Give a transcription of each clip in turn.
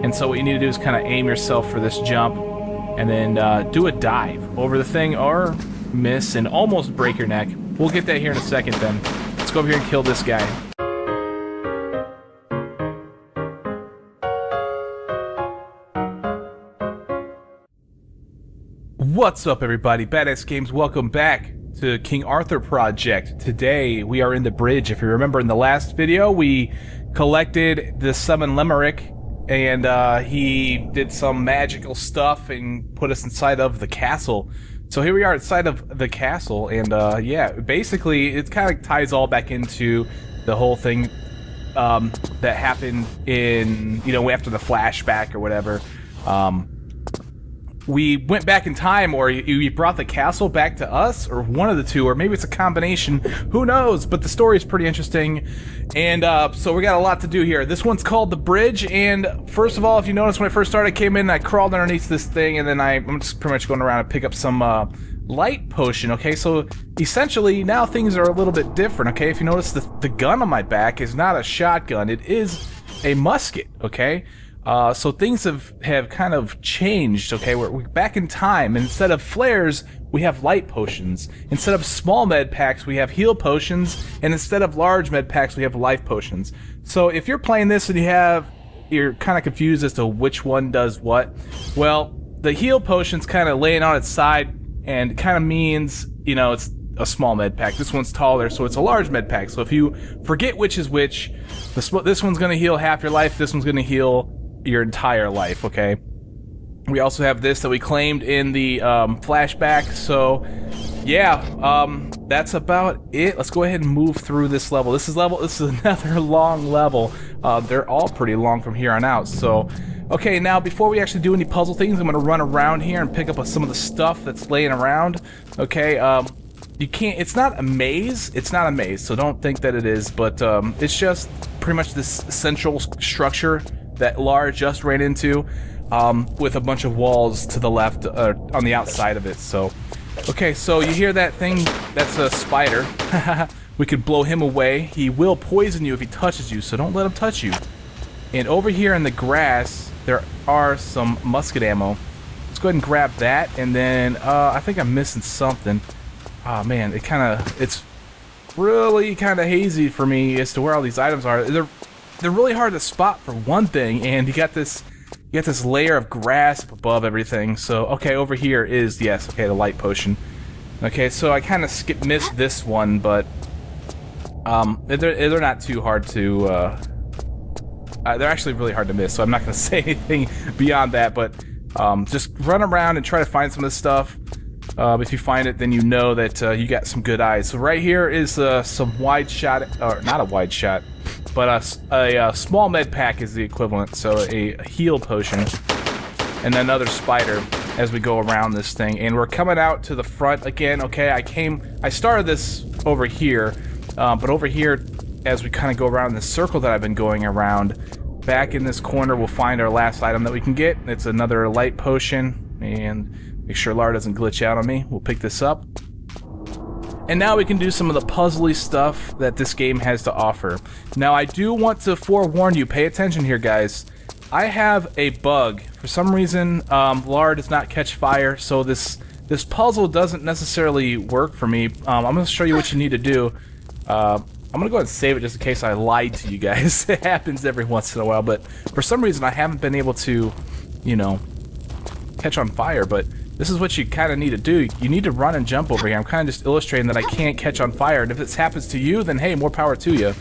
And so what you need to do is kind of aim yourself for this jump, and then do a dive over the thing, or miss and almost break your neck. We'll get that here in a second then. Let's go over here and kill this guy. What's up, everybody? Badass Games, welcome back to King Arthur Project. Today we are in the bridge. If you remember in the last video, we collected the summon Limerick, and he did some magical stuff and put us inside of the castle. So here we are inside of the castle, and yeah, basically it kind of ties all back into the whole thing that happened in, you know, after the flashback or whatever. We went back in time, or you brought the castle back to us, or one of the two, or maybe it's a combination. Who knows? But the story is pretty interesting, and so we got a lot to do here. This one's called The Bridge, and first of all, if you notice, when I first started, I came in, I crawled underneath this thing, and then I'm just pretty much going around and pick up some light potion, okay? So essentially, now things are a little bit different, okay? If you notice, the gun on my back is not a shotgun, it is a musket, okay? So things have kind of changed, okay? We're back in time, and instead of flares, we have light potions. Instead of small med packs, we have heal potions, and instead of large med packs, we have life potions. So if you're playing this and you're kind of confused as to which one does what, well, the heal potion's kind of laying on its side, and kind of means, you know, it's a small med pack. This one's taller, so it's a large med pack. So if you forget which is which, this one's going to heal half your life, this one's going to heal your entire life, okay? We also have this that we claimed in the flashback, so yeah, that's about it. Let's go ahead and move through this level. This is another long level. They're all pretty long from here on out, so okay, now before we actually do any puzzle things, I'm gonna run around here and pick up some of the stuff that's laying around, okay? You can't, it's not a maze, so don't think that it is, but it's just pretty much this central structure that Lara just ran into, with a bunch of walls to the left, on the outside of it. So, okay, so you hear that thing? That's a spider. We could blow him away. He will poison you if he touches you, so don't let him touch you. And over here in the grass, there are some musket ammo. Let's go ahead and grab that, and then, I think I'm missing something. Oh man, it's really kind of hazy for me as to where all these items are. They're really hard to spot for one thing, and you got this layer of grass above everything. So okay, over here is, yes, okay, the light potion. Okay, so I kind of missed this one, but they're not too hard to. They're actually really hard to miss, so I'm not going to say anything beyond that. But just run around and try to find some of this stuff. If you find it, then you know that you got some good eyes. So right here is some wide shot, or not a wide shot, but a small med pack is the equivalent, so a heal potion, and then another spider as we go around this thing. And we're coming out to the front again, okay? I started this over here, but over here, as we kind of go around this circle that I've been going around, back in this corner, we'll find our last item that we can get. It's another light potion, and make sure Lara doesn't glitch out on me. We'll pick this up. And now we can do some of the puzzly stuff that this game has to offer. Now, I do want to forewarn you, pay attention here, guys. I have a bug. For some reason, Lara does not catch fire, so this puzzle doesn't necessarily work for me. I'm going to show you what you need to do. I'm going to go ahead and save it just in case I lied to you guys. It happens every once in a while, but for some reason I haven't been able to, you know, catch on fire, but this is what you kind of need to do. You need to run and jump over here. I'm kind of just illustrating that I can't catch on fire, and if this happens to you, then hey, more power to you.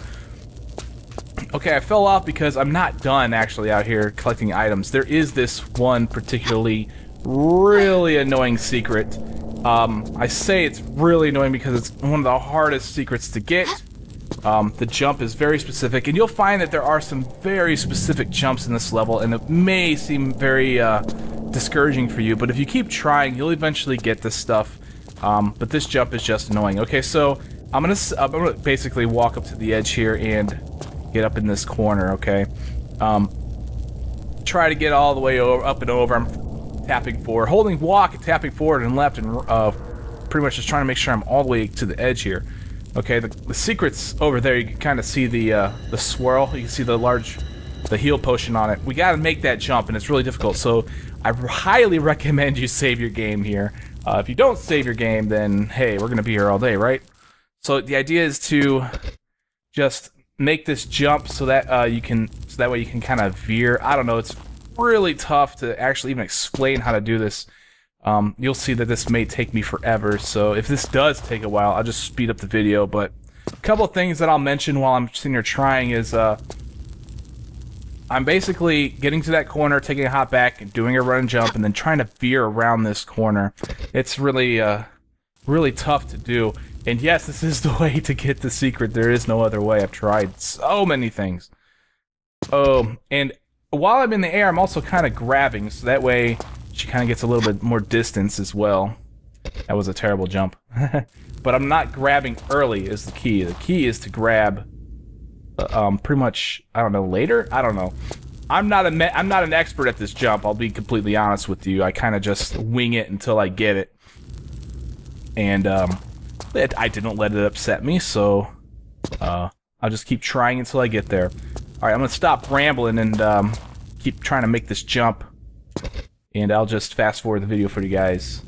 Okay, I fell off because I'm not done actually out here collecting items. There is this one particularly really annoying secret. I say it's really annoying because it's one of the hardest secrets to get. The jump is very specific, and you'll find that there are some very specific jumps in this level, and it may seem very discouraging for you, but if you keep trying, you'll eventually get this stuff. But this jump is just annoying. Okay, so I'm gonna basically walk up to the edge here and get up in this corner. Okay, try to get all the way up and over. I'm tapping forward, holding walk, and tapping forward and left, and pretty much just trying to make sure I'm all the way to the edge here. Okay, the secret's over there. You can kind of see the swirl. You can see the large the heal potion on it. We got to make that jump, and it's really difficult. So I highly recommend you save your game here. If you don't save your game, then hey, we're gonna be here all day, right? So the idea is to just make this jump so that that way you can kind of veer. I don't know. It's really tough to actually even explain how to do this. You'll see that this may take me forever. So if this does take a while, I'll just speed up the video. But a couple of things that I'll mention while I'm sitting here trying is I'm basically getting to that corner, taking a hop back, and doing a run and jump, and then trying to veer around this corner. It's really, really tough to do. And yes, this is the way to get the secret. There is no other way. I've tried so many things. Oh, and while I'm in the air, I'm also kind of grabbing, so that way she kind of gets a little bit more distance as well. That was a terrible jump. But I'm not grabbing early is the key. The key is to grab pretty much, I don't know, later? I don't know. I'm not an expert at this jump, I'll be completely honest with you. I kind of just wing it until I get it. And I didn't let it upset me, so I'll just keep trying until I get there. Alright, I'm gonna stop rambling and keep trying to make this jump. And I'll just fast forward the video for you guys.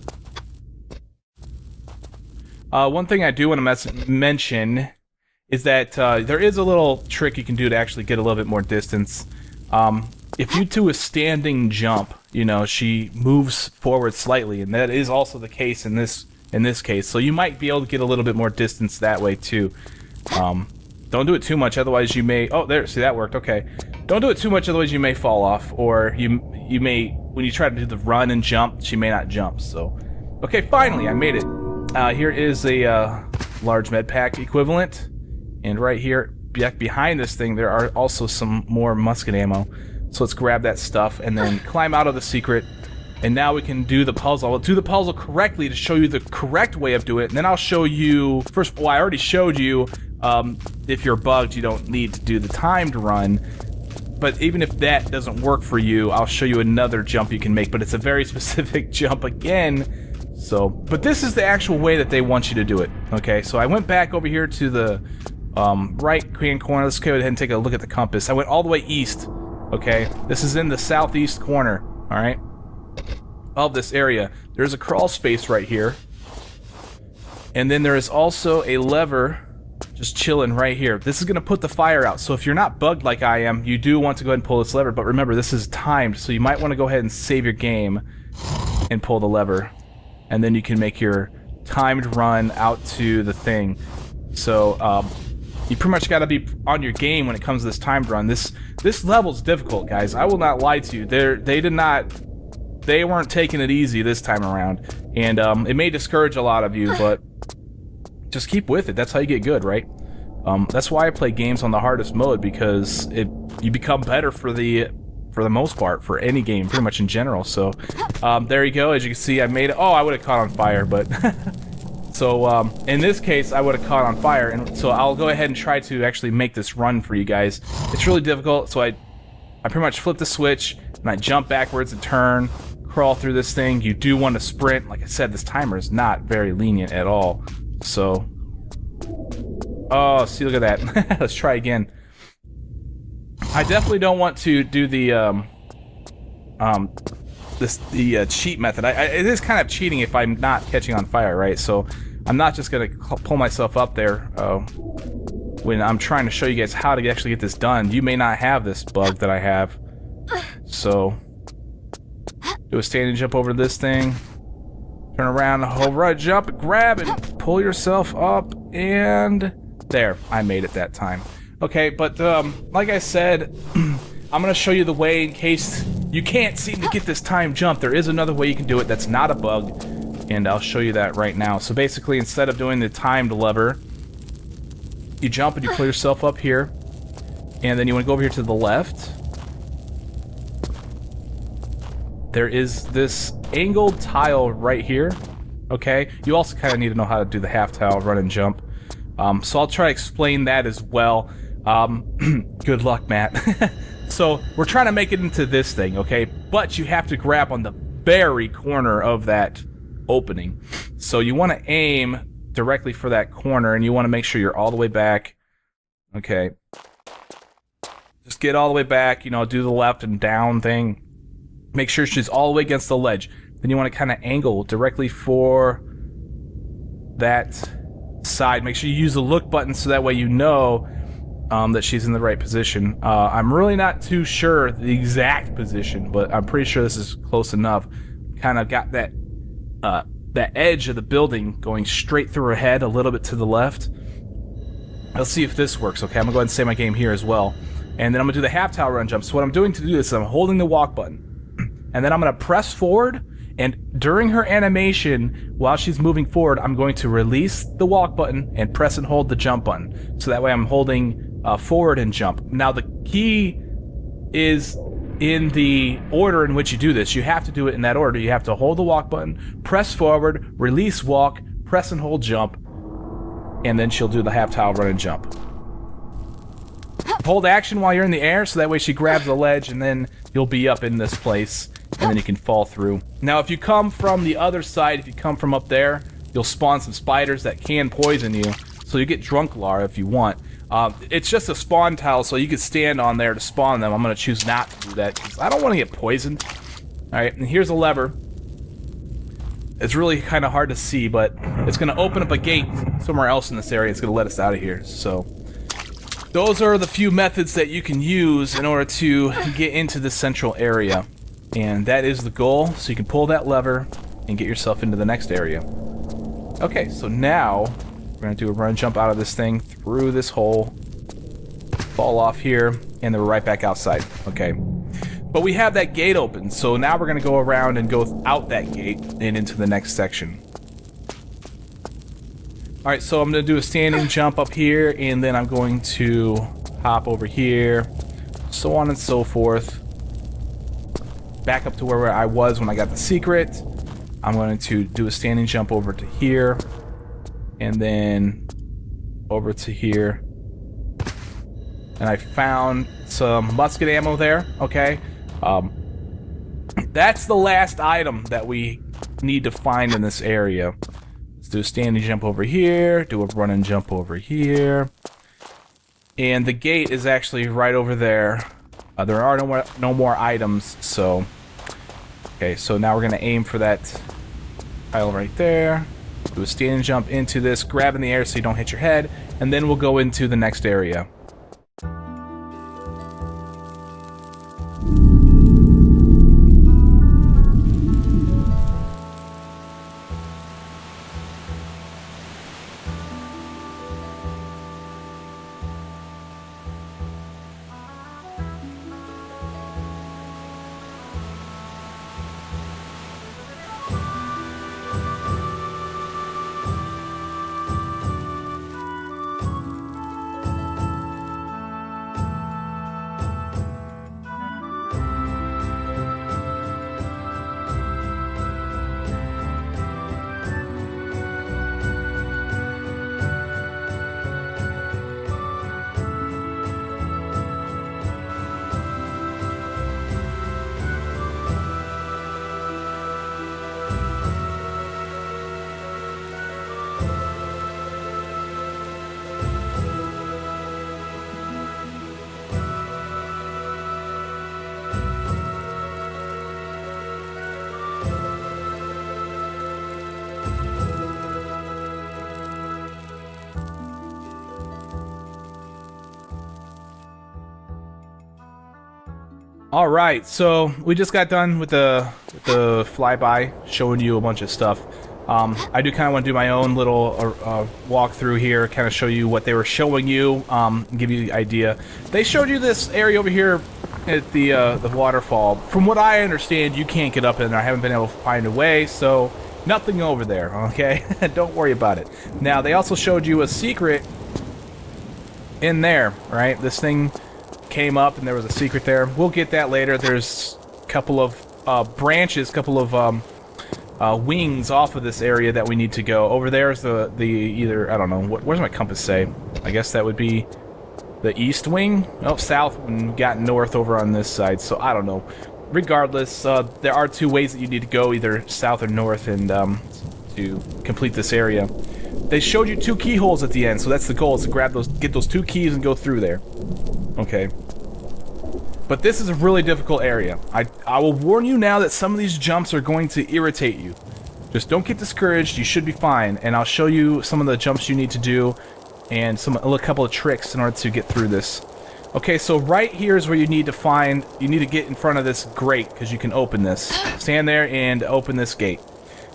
One thing I do want to mention is that there is a little trick you can do to actually get a little bit more distance. If you do a standing jump, you know, she moves forward slightly, and that is also the case in this case. So you might be able to get a little bit more distance that way too. Don't do it too much, otherwise you may... Oh, there, see, that worked, okay. Don't do it too much, otherwise you may fall off, or you may, when you try to do the run and jump, she may not jump, so... Okay, finally, I made it. Here is a large med pack equivalent, and right here, back behind this thing, there are also some more musket ammo. So let's grab that stuff, and then climb out of the secret, and now we can do the puzzle. I'll do the puzzle correctly to show you the correct way of doing it, and then I'll show you... First, well, I already showed you... if you're bugged, you don't need to do the timed run. But even if that doesn't work for you, I'll show you another jump you can make. But it's a very specific jump again. So, but this is the actual way that they want you to do it. Okay, so I went back over here to the right-hand corner. Let's go ahead and take a look at the compass. I went all the way east. Okay, this is in the southeast corner. All right, of this area. There's a crawl space right here. And then there is also a lever just chilling right here. This is going to put the fire out. So if you're not bugged like I am, you do want to go ahead and pull this lever. But remember, this is timed, so you might want to go ahead and save your game and pull the lever. And then you can make your timed run out to the thing. So you pretty much got to be on your game when it comes to this timed run. This level's difficult, guys. I will not lie to you. They weren't taking it easy this time around. And it may discourage a lot of you, but just keep with it. That's how you get good, right? That's why I play games on the hardest mode, because you become better for the most part, for any game, pretty much in general. So there you go. As you can see, I made it. Oh, I would have caught on fire, but so in this case, I would have caught on fire, and so I'll go ahead and try to actually make this run for you guys. It's really difficult, so I pretty much flip the switch and I jump backwards and turn, crawl through this thing. You do want to sprint. Like I said, this timer is not very lenient at all. So, oh, see, look at that. Let's try again. I definitely don't want to do the cheat method. It is kind of cheating if I'm not catching on fire, right? So I'm not just gonna pull myself up there when I'm trying to show you guys how to actually get this done. You may not have this bug that I have. So do a standing jump over this thing. Turn around, hold right, jump, grab, and pull yourself up, and there, I made it that time. Okay, but like I said, I'm gonna show you the way in case you can't seem to get this time jump. There is another way you can do it that's not a bug, and I'll show you that right now. So basically, instead of doing the timed lever, you jump and you pull yourself up here, and then you want to go over here to the left. There is this angled tile right here, okay? You also kind of need to know how to do the half tile, run and jump. So I'll try to explain that as well. Good luck, Matt. So we're trying to make it into this thing, okay? But you have to grab on the very corner of that opening. So you want to aim directly for that corner, and you want to make sure you're all the way back. Okay. Just get all the way back, you know, do the left and down thing. Make sure she's all the way against the ledge. Then you want to kind of angle directly for that side. Make sure you use the look button so that way you know that she's in the right position. I'm really not too sure the exact position, but I'm pretty sure this is close enough. Kind of got that edge of the building going straight through her head, a little bit to the left. Let's see if this works. Okay, I'm gonna go ahead and save my game here as well, and then I'm gonna do the half tower run jump. So what I'm doing to do this is I'm holding the walk button, and then I'm gonna press forward. And during her animation, while she's moving forward, I'm going to release the walk button and press and hold the jump button. So that way I'm holding forward and jump. Now the key is in the order in which you do this. You have to do it in that order. You have to hold the walk button, press forward, release walk, press and hold jump, and then she'll do the half tower run and jump. Hold action while you're in the air, so that way she grabs the ledge, and then you'll be up in this place, and then you can fall through. Now, if you come from the other side, if you come from up there, you'll spawn some spiders that can poison you, so you get drunk Lara if you want. It's just a spawn tile, so you can stand on there to spawn them. I'm going to choose not to do that, because I don't want to get poisoned. Alright, and here's a lever. It's really kind of hard to see, but it's going to open up a gate somewhere else in this area. It's going to let us out of here, so... Those are the few methods that you can use in order to get into the central area. And that is the goal, so you can pull that lever and get yourself into the next area. Okay, so now we're going to do a run jump out of this thing, through this hole, fall off here, and then we're right back outside. Okay. But we have that gate open, so now we're going to go around and go out that gate and into the next section. Alright, so I'm going to do a standing jump up here, and then I'm going to hop over here, so on and so forth. Back up to where I was when I got the secret. I'm going to do a standing jump over to here, and then over to here. And I found some musket ammo there, okay? That's the last item that we need to find in this area. Do a standing jump over here, do a run and jump over here, and the gate is actually right over there. There are no more items, so okay. So now we're gonna aim for that tile right there. Do a standing jump into this, grab in the air so you don't hit your head, and then we'll go into the next area. All right, so we just got done with the flyby, showing you a bunch of stuff. I do kind of want to do my own little walkthrough here, kind of show you what they were showing you, give you the idea. They showed you this area over here at the waterfall. From what I understand, you can't get up in there. I haven't been able to find a way, so nothing over there, okay? Don't worry about it. Now, they also showed you a secret in there, right? This thing came up and there was a secret there. We'll get that later. There's a couple of branches, couple of wings off of this area that we need to go. Over there is the either, I don't know, where's my compass say? I guess that would be the east wing? Oh, south and got north over on this side, so I don't know. Regardless, there are two ways that you need to go, either south or north, and to complete this area. They showed you 2 keyholes at the end, so that's the goal, is to grab those, get those 2 keys and go through there. Okay. But this is a really difficult area. I will warn you now that some of these jumps are going to irritate you. Just don't get discouraged. You should be fine. And I'll show you some of the jumps you need to do and a couple of tricks in order to get through this. Okay, so right here is where you need to get in front of this grate because you can open this. Stand there and open this gate.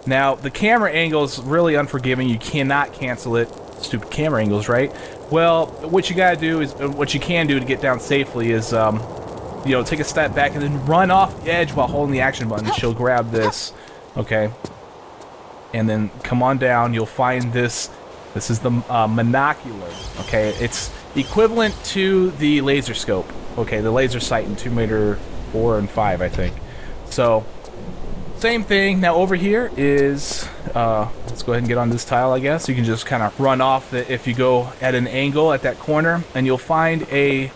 Now, the camera angle is really unforgiving. You cannot cancel it. Stupid camera angles, right? Well, what you gotta do is, what you can do to get down safely is, you know, take a step back and then run off the edge while holding the action button. She'll grab this, okay? And then come on down. You'll find this. This is the Monocular, okay? It's equivalent to the laser scope, okay? The laser sight in Tomb Raider 4 and 5, I think. So, same thing. Now over here is, let's go ahead and get on this tile, I guess. You can just kind of run off if you go at an angle at that corner, and you'll find a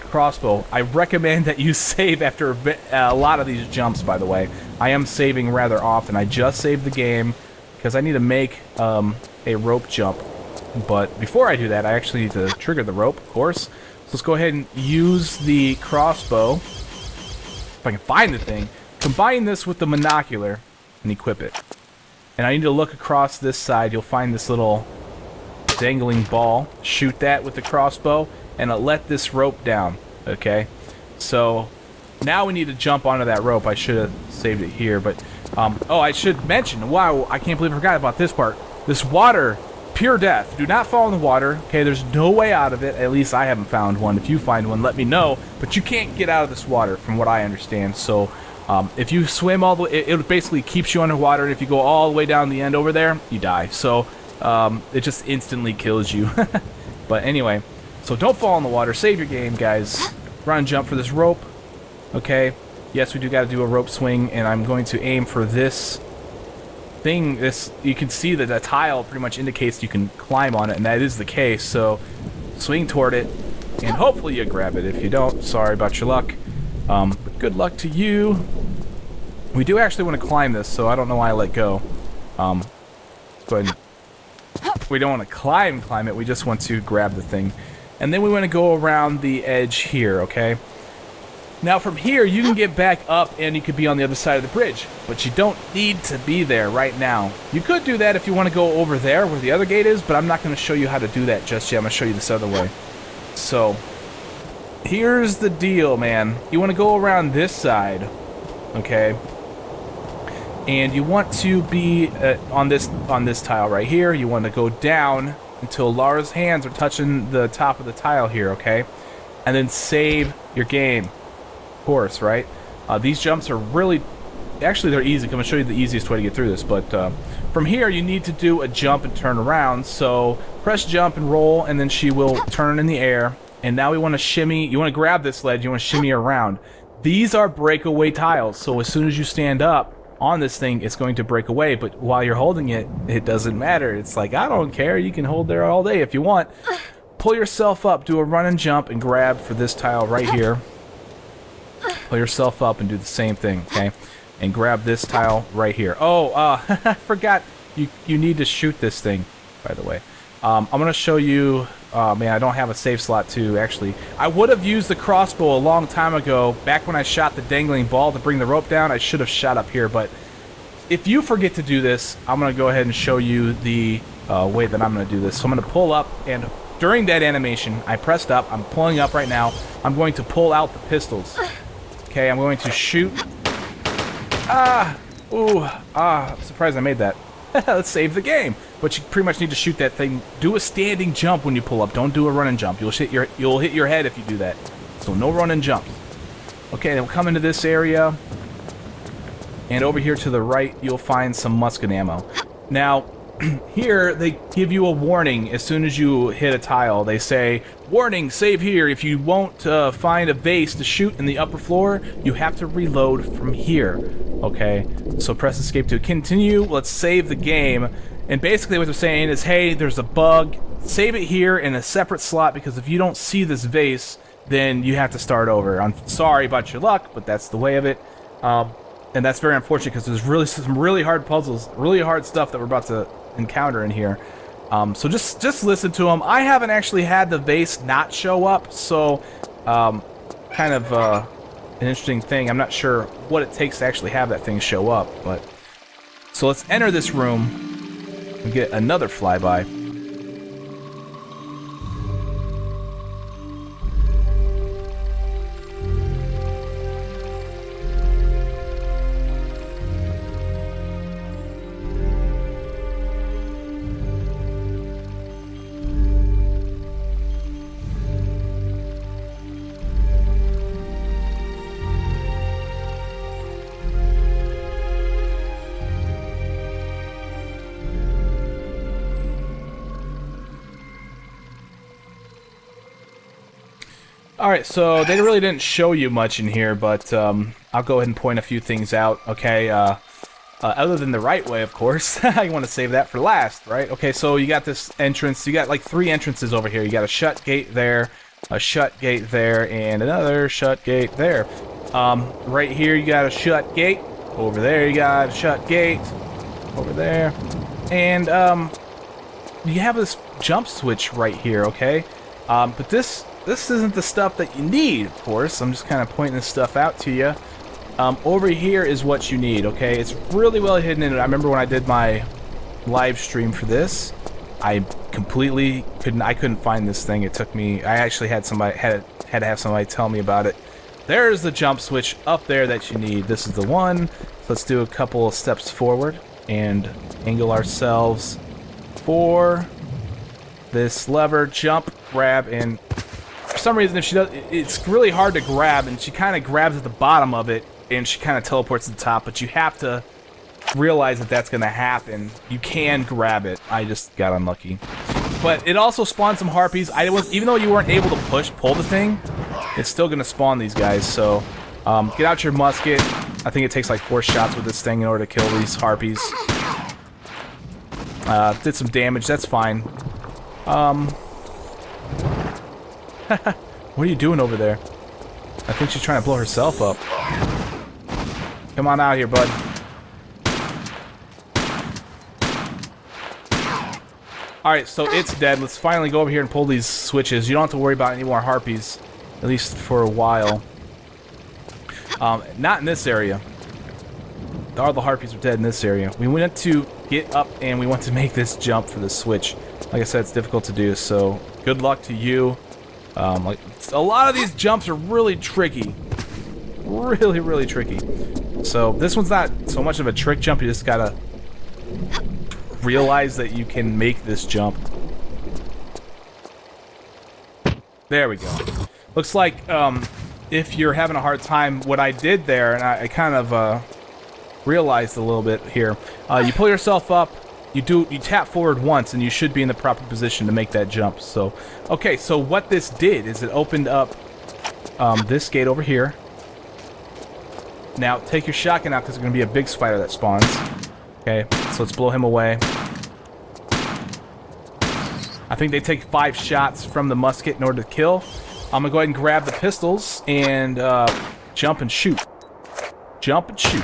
crossbow. I recommend that you save after a lot of these jumps, by the way. I am saving rather often. I just saved the game because I need to make a rope jump. But before I do that, I actually need to trigger the rope, of course. So let's go ahead and use the crossbow. If I can find the thing. Combine this with the Monocular and equip it. And I need to look across this side. You'll find this little dangling ball. Shoot that with the crossbow and let this rope down, okay? So now we need to jump onto that rope. I should have saved it here, but oh, I should mention, wow, I can't believe I forgot about this part. This water, pure death. Do not fall in the water, okay? There's no way out of it. At least I haven't found one. If you find one, let me know. But you can't get out of this water, from what I understand. So if you swim all the way, it basically keeps you underwater, and if you go all the way down the end over there, you die. So it just instantly kills you. But anyway, so don't fall in the water. Save your game, guys. Run and jump for this rope, okay? Yes, we do got to do a rope swing, and I'm going to aim for this thing. This, you can see that the tile pretty much indicates you can climb on it, and that is the case. So swing toward it, and hopefully you grab it. If you don't, sorry about your luck. But good luck to you. We do actually want to climb this, so I don't know why I let go. Go ahead. We don't want to climb it. We just want to grab the thing, and then we want to go around the edge here. Okay. Now from here, you can get back up and you could be on the other side of the bridge, but you don't need to be there right now. You could do that if you want to go over there where the other gate is, but I'm not going to show you how to do that just yet. I'm going to show you this other way. So, here's the deal, man. You want to go around this side, okay? And you want to be on this tile right here. You want to go down until Lara's hands are touching the top of the tile here, okay? And then save your game. Course, right? These jumps are really, actually they're easy. I'm going to show you the easiest way to get through this, but from here you need to do a jump and turn around. So press jump and roll, and then she will turn in the air. And now we want to shimmy. You want to grab this ledge, you want to shimmy around. These are breakaway tiles, so as soon as you stand up on this thing, it's going to break away, but while you're holding it, it doesn't matter. It's like, I don't care, you can hold there all day if you want. Pull yourself up, do a run and jump, and grab for this tile right here. Pull yourself up and do the same thing, okay? And grab this tile right here. Oh, I forgot. You need to shoot this thing, by the way. I'm going to show you... man, I don't have a save slot to actually... I would have used the crossbow a long time ago. Back when I shot the dangling ball to bring the rope down, I should have shot up here. But if you forget to do this, I'm going to go ahead and show you the way that I'm going to do this. So I'm going to pull up, and during that animation, I pressed up. I'm pulling up right now. I'm going to pull out the pistols. Okay, I'm going to shoot. I'm surprised I made that. Let's save the game. But you pretty much need to shoot that thing. Do a standing jump when you pull up. Don't do a run and jump. You'll hit your head if you do that. So no run and jumps. Okay, then we'll come into this area. And over here to the right, you'll find some musket ammo. Now, here, they give you a warning as soon as you hit a tile. They say, warning, save here. If you won't find a vase to shoot in the upper floor, you have to reload from here. Okay, so press escape to continue. Let's save the game. And basically what they're saying is, hey, there's a bug. Save it here in a separate slot, because if you don't see this vase, then you have to start over. I'm sorry about your luck, but that's the way of it. And that's very unfortunate, because there's some really hard puzzles, really hard stuff that we're about to encounter in here. So just listen to them. I haven't actually had the vase not show up, so kind of an interesting thing. I'm not sure what it takes to actually have that thing show up, but... So let's enter this room and get another flyby. Alright, so they really didn't show you much in here, but I'll go ahead and point a few things out, okay? Other than the right way, of course. You want to save that for last, right? Okay, so you got this entrance. You got like 3 entrances over here. You got a shut gate there, a shut gate there, and another shut gate there. Right here you got a shut gate. Over there you got a shut gate. Over there. And you have this jump switch right here, okay? But this isn't the stuff that you need, of course. I'm just kind of pointing this stuff out to you. Over here is what you need, okay? It's really well hidden in it. I remember when I did my live stream for this, I completely couldn't find this thing. It took me, I actually had to have somebody tell me about it. There's the jump switch up there that you need. This is the one. So let's do a couple of steps forward and angle ourselves for this lever, jump, grab, and for some reason, if she does, it's really hard to grab, and she kind of grabs at the bottom of it, and she kind of teleports to the top, but you have to realize that that's going to happen. You can grab it. I just got unlucky. But it also spawned some harpies. Even though you weren't able to pull the thing, it's still going to spawn these guys, so get out your musket. I think it takes like 4 shots with this thing in order to kill these harpies. Did some damage, that's fine. What are you doing over there? I think she's trying to blow herself up. Come on out here, bud. Alright, so it's dead. Let's finally go over here and pull these switches. You don't have to worry about any more harpies, at least for a while. Not in this area. All the harpies are dead in this area. We went to get up and we want to make this jump for the switch. Like I said, it's difficult to do, so good luck to you. Like a lot of these jumps are really tricky. Really tricky. So this one's not so much of a trick jump, you just gotta realize that you can make this jump. There we go. Looks like if you're having a hard time, what I did there, and I kind of realized a little bit here, you pull yourself up, you tap forward once, and you should be in the proper position to make that jump. So, okay, so what this did is it opened up this gate over here. Now, take your shotgun out because there's going to be a big spider that spawns. Okay, so let's blow him away. I think they take 5 shots from the musket in order to kill. I'm going to go ahead and grab the pistols and jump and shoot. Jump and shoot.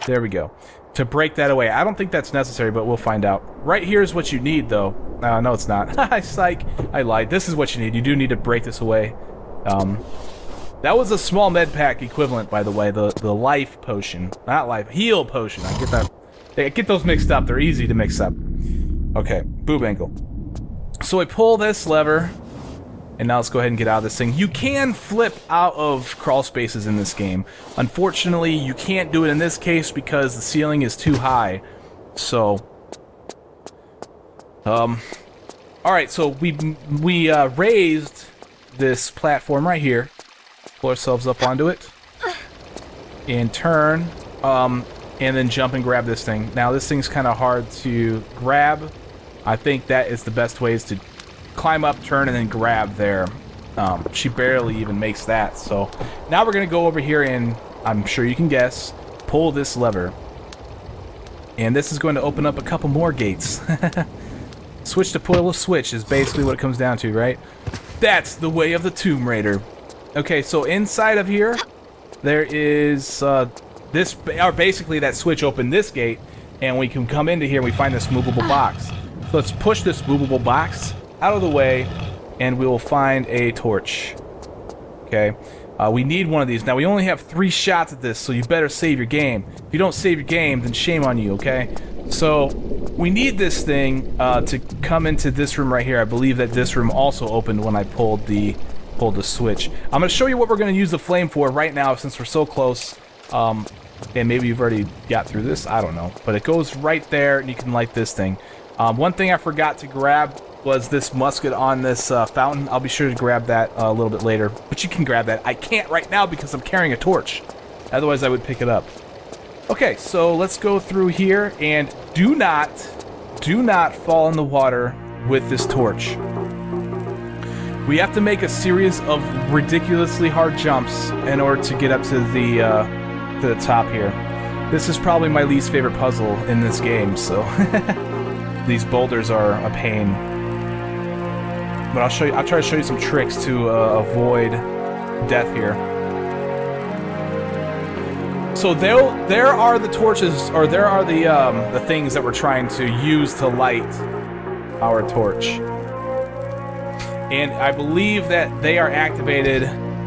There we go. To break that away. I don't think that's necessary, but we'll find out. Right here is what you need, though. No, it's not. Psych. I lied. This is what you need. You do need to break this away. That was a small med pack equivalent, by the way. The life potion. Not life. Heal potion. I get those mixed up. They're easy to mix up. Okay. Boob ankle. So I pull this lever. And now let's go ahead and get out of this thing. You can flip out of crawl spaces in this game. Unfortunately, you can't do it in this case because the ceiling is too high. So, alright, so we raised this platform right here. Pull ourselves up onto it. And turn, and then jump and grab this thing. Now, this thing's kind of hard to grab. I think that is the best way is to climb up, turn, and then grab there. She barely even makes that. So now we're going to go over here and, I'm sure you can guess, pull this lever. And this is going to open up a couple more gates. Switch to pull a switch is basically what it comes down to, right? That's the way of the Tomb Raider. Okay, so inside of here, there is basically that switch opened this gate, and we can come into here and we find this movable box. So let's push this movable box out of the way, and we will find a torch. Okay. We need one of these. Now, we only have 3 shots at this, so you better save your game. If you don't save your game, then shame on you, okay? So, we need this thing to come into this room right here. I believe that this room also opened when I pulled the switch. I'm going to show you what we're going to use the flame for right now since we're so close. And maybe you've already got through this, I don't know. But it goes right there, and you can light this thing. One thing I forgot to grab was this musket on this fountain. I'll be sure to grab that a little bit later. But you can grab that. I can't right now because I'm carrying a torch. Otherwise, I would pick it up. Okay, so let's go through here, and do not fall in the water with this torch. We have to make a series of ridiculously hard jumps in order to get up to the top here. This is probably my least favorite puzzle in this game, so these boulders are a pain. But I'll try to show you some tricks to avoid death here. So there are the torches, or there are the things that we're trying to use to light our torch. And I believe that they are activated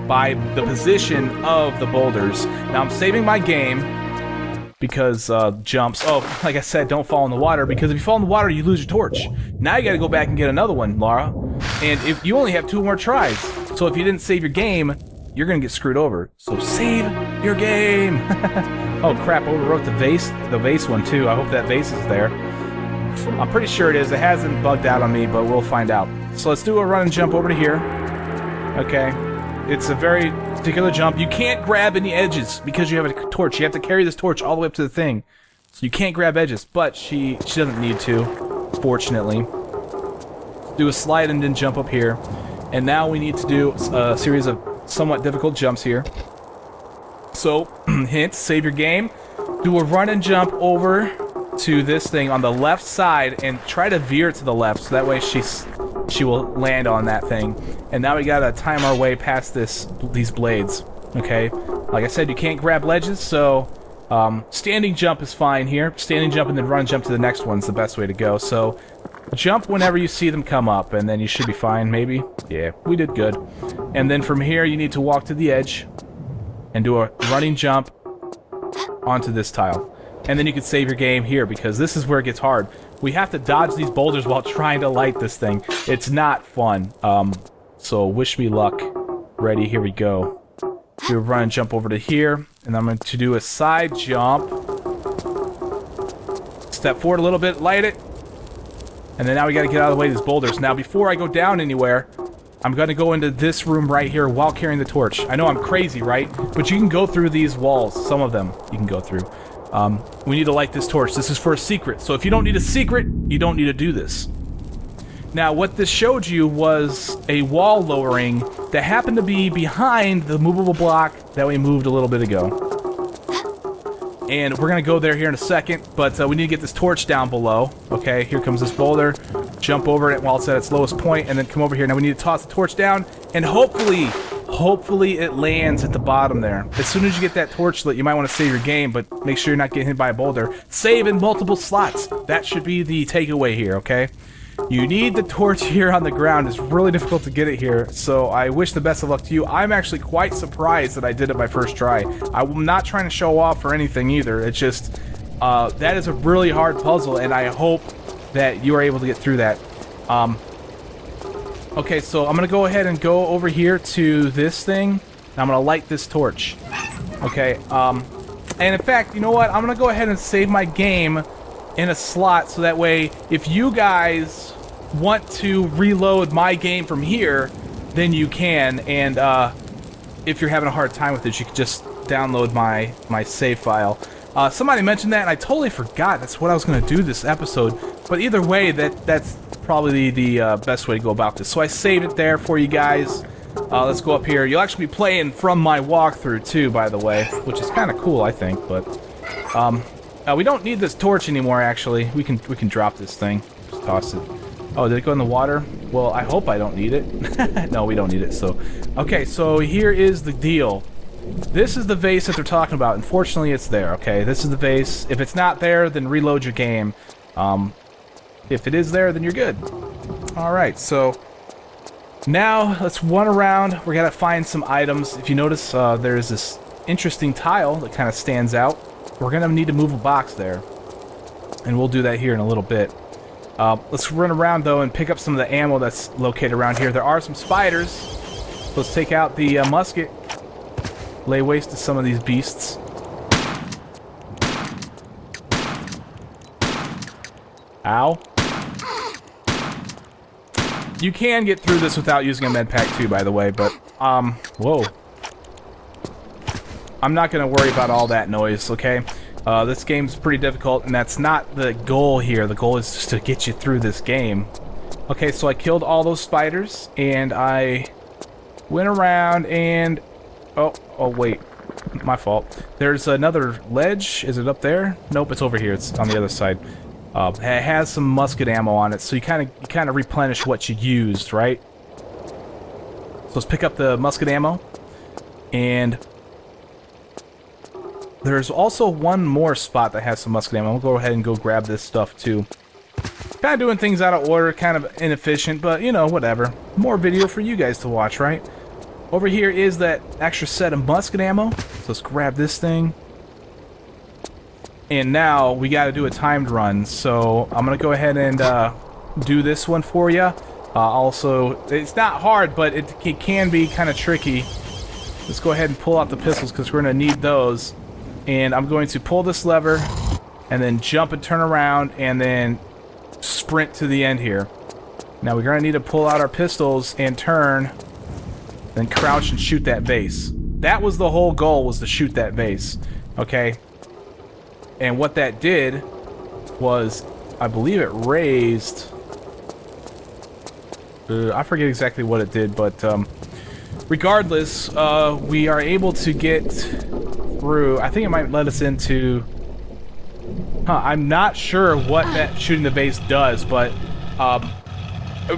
by the position of the boulders. Now I'm saving my game because jumps. Oh, like I said, don't fall in the water, because if you fall in the water, you lose your torch. Now you got to go back and get another one, Laura. And if you only have 2 more tries, so if you didn't save your game, you're gonna get screwed over. So save your game. Oh crap! Overwrote the vase one too. I hope that vase is there. I'm pretty sure it is. It hasn't bugged out on me, but we'll find out. So let's do a run and jump over to here. Okay. It's a very particular jump. You can't grab any edges because you have a torch. You have to carry this torch all the way up to the thing. So you can't grab edges, but she doesn't need to, fortunately. Do a slide and then jump up here. And now we need to do a series of somewhat difficult jumps here. So, hint, save your game. Do a run and jump over to this thing on the left side and try to veer to the left, so that way she will land on that thing. And now we gotta time our way past these blades. Okay, like I said, you can't grab ledges, so standing jump is fine here. Standing jump and then run jump to the next one's the best way to go. So jump whenever you see them come up, and then you should be fine, maybe. Yeah, we did good. And then from here, you need to walk to the edge and do a running jump onto this tile. And then you can save your game here, because this is where it gets hard. We have to dodge these boulders while trying to light this thing. It's not fun. So wish me luck. Ready, here we go. Do a run and jump over to here, and I'm going to do a side jump. Step forward a little bit, light it. And then now we got to get out of the way of these boulders. Now, before I go down anywhere, I'm going to go into this room right here while carrying the torch. I know I'm crazy, right? But you can go through these walls. Some of them you can go through. We need to light this torch. This is for a secret. So if you don't need a secret, you don't need to do this. Now, what this showed you was a wall lowering that happened to be behind the movable block that we moved a little bit ago. And we're going to go there here in a second, but we need to get this torch down below. Okay, here comes this boulder. Jump over it while it's at its lowest point, and then come over here. Now we need to toss the torch down, and hopefully it lands at the bottom there. As soon as you get that torch lit, you might want to save your game, but make sure you're not getting hit by a boulder. Save in multiple slots. That should be the takeaway here, okay? You need the torch here on the ground. It's really difficult to get it here, so I wish the best of luck to you. I'm actually quite surprised that I did it my first try. I'm not trying to show off or anything either. It's just, that is a really hard puzzle, and I hope that you are able to get through that. Okay, so I'm going to go ahead and go over here to this thing, and I'm going to light this torch. Okay, and in fact, you know what? I'm going to go ahead and save my game in a slot, so that way, if you guys want to reload my game from here, then you can, and if you're having a hard time with it, you can just download my save file. Somebody mentioned that, and I totally forgot. That's what I was going to do this episode, but either way, that's probably the best way to go about this. So I saved it there for you guys. Let's go up here. You'll actually be playing from my walkthrough too, by the way, which is kind of cool, I think, but we don't need this torch anymore, actually. We can drop this thing. Just toss it. Oh, did it go in the water? Well, I hope I don't need it. No, we don't need it, so... Okay, so here is the deal. This is the vase that they're talking about. Unfortunately, it's there, okay? This is the vase. If it's not there, then reload your game. If it is there, then you're good. Alright, so... Now, let's run around. We're gonna find some items. If you notice, there's this interesting tile that kind of stands out. We're gonna need to move a box there. And we'll do that here in a little bit. Let's run around, though, and pick up some of the ammo that's located around here. There are some spiders. Let's take out the musket. Lay waste to some of these beasts. Ow. You can get through this without using a med pack too, by the way, but, whoa. I'm not gonna worry about all that noise, okay? This game's pretty difficult, and that's not the goal here. The goal is just to get you through this game. Okay, so I killed all those spiders, and I went around and... Oh, wait. My fault. There's another ledge. Is it up there? Nope, it's over here. It's on the other side. It has some musket ammo on it, so you kind of replenish what you used, right? So let's pick up the musket ammo, and there's also one more spot that has some musket ammo. We'll go ahead and go grab this stuff too. Kind of doing things out of order, kind of inefficient, but you know, whatever. More video for you guys to watch, right? Over here is that extra set of musket ammo. So let's grab this thing. And now we got to do a timed run, so I'm gonna go ahead and do this one for you. Also, it's not hard, but it can be kind of tricky. Let's go ahead and pull out the pistols because we're gonna need those. And I'm going to pull this lever, and then jump and turn around, and then sprint to the end here. Now we're gonna need to pull out our pistols and turn, then crouch and shoot that base. That was the whole goal, was to shoot that base. Okay. And what that did was, I believe it raised... I forget exactly what it did, but regardless, we are able to get through... I think it might let us into... I'm not sure what that shooting the base does, but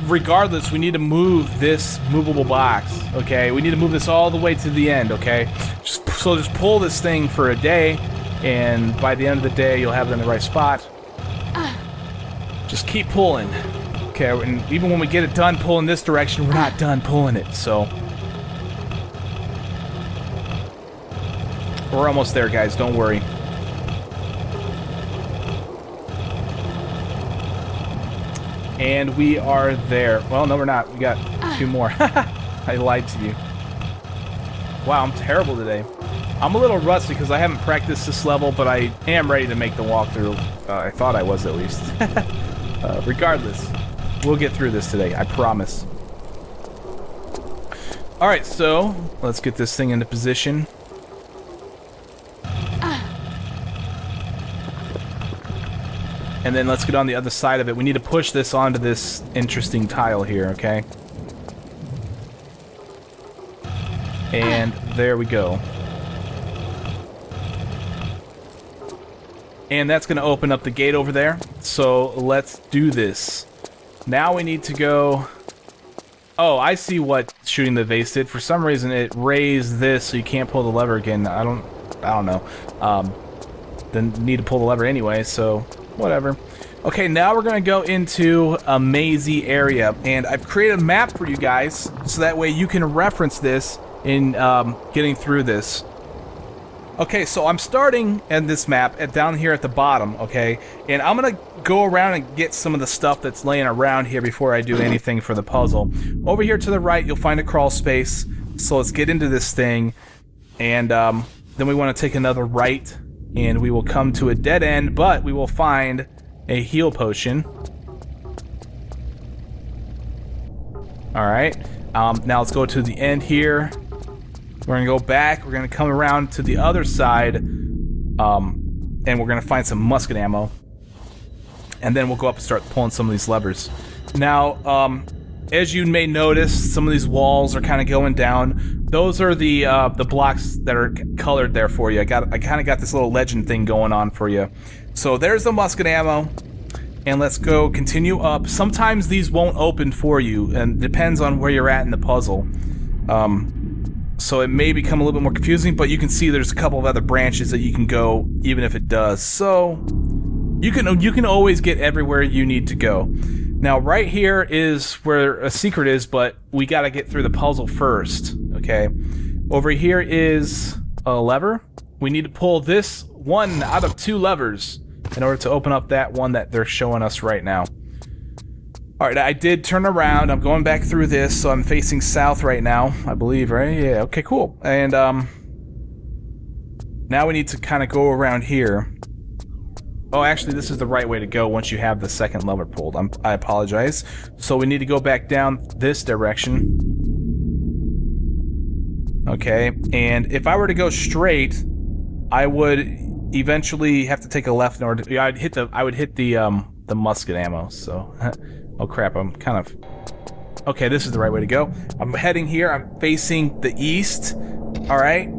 regardless, we need to move this movable box, okay? We need to move this all the way to the end, okay? So just pull this thing for a day, and by the end of the day, you'll have it in the right spot. Just keep pulling. Okay, and even when we get it done pulling this direction, we're not done pulling it, so... We're almost there, guys, don't worry. And we are there. Well, no, we're not. We got 2 more. I lied to you. Wow, I'm terrible today. I'm a little rusty because I haven't practiced this level, but I am ready to make the walkthrough. I thought I was, at least. Regardless, we'll get through this today, I promise. Alright, so let's get this thing into position. And then let's get on the other side of it. We need to push this onto this interesting tile here, okay? And there we go. And that's going to open up the gate over there. So let's do this. Now we need to go... Oh, I see what shooting the vase did. For some reason, it raised this so you can't pull the lever again. I don't know. Then need to pull the lever anyway, so whatever. Okay, now we're going to go into a mazy area. And I've created a map for you guys, so that way you can reference this in getting through this. Okay, so I'm starting in this map down here at the bottom, okay? And I'm gonna go around and get some of the stuff that's laying around here before I do anything for the puzzle. Over here to the right, you'll find a crawl space. So let's get into this thing. And then we want to take another right, and we will come to a dead end, but we will find a heal potion. Alright, now let's go to the end here. We're going to go back, we're going to come around to the other side, and we're going to find some musket ammo. And then we'll go up and start pulling some of these levers. Now, as you may notice, some of these walls are kind of going down. Those are the blocks that are colored there for you. I kind of got this little legend thing going on for you. So there's the musket ammo, and let's go continue up. Sometimes these won't open for you, and it depends on where you're at in the puzzle. So it may become a little bit more confusing, but you can see there's a couple of other branches that you can go, even if it does. So you can always get everywhere you need to go. Now, right here is where a secret is, but we got to get through the puzzle first, okay? Over here is a lever. We need to pull this one out of 2 levers in order to open up that one that they're showing us right now. Alright, I did turn around. I'm going back through this, so I'm facing south right now, I believe, right? Yeah, okay, cool. And, now we need to kind of go around here. Oh, actually, this is the right way to go once you have the second lever pulled. I apologize. So we need to go back down this direction. Okay, and if I were to go straight, I would eventually have to take a left in order to, I would hit the musket ammo, so... Oh crap, I'm kind of... Okay, this is the right way to go. I'm heading here, I'm facing the east. Alright.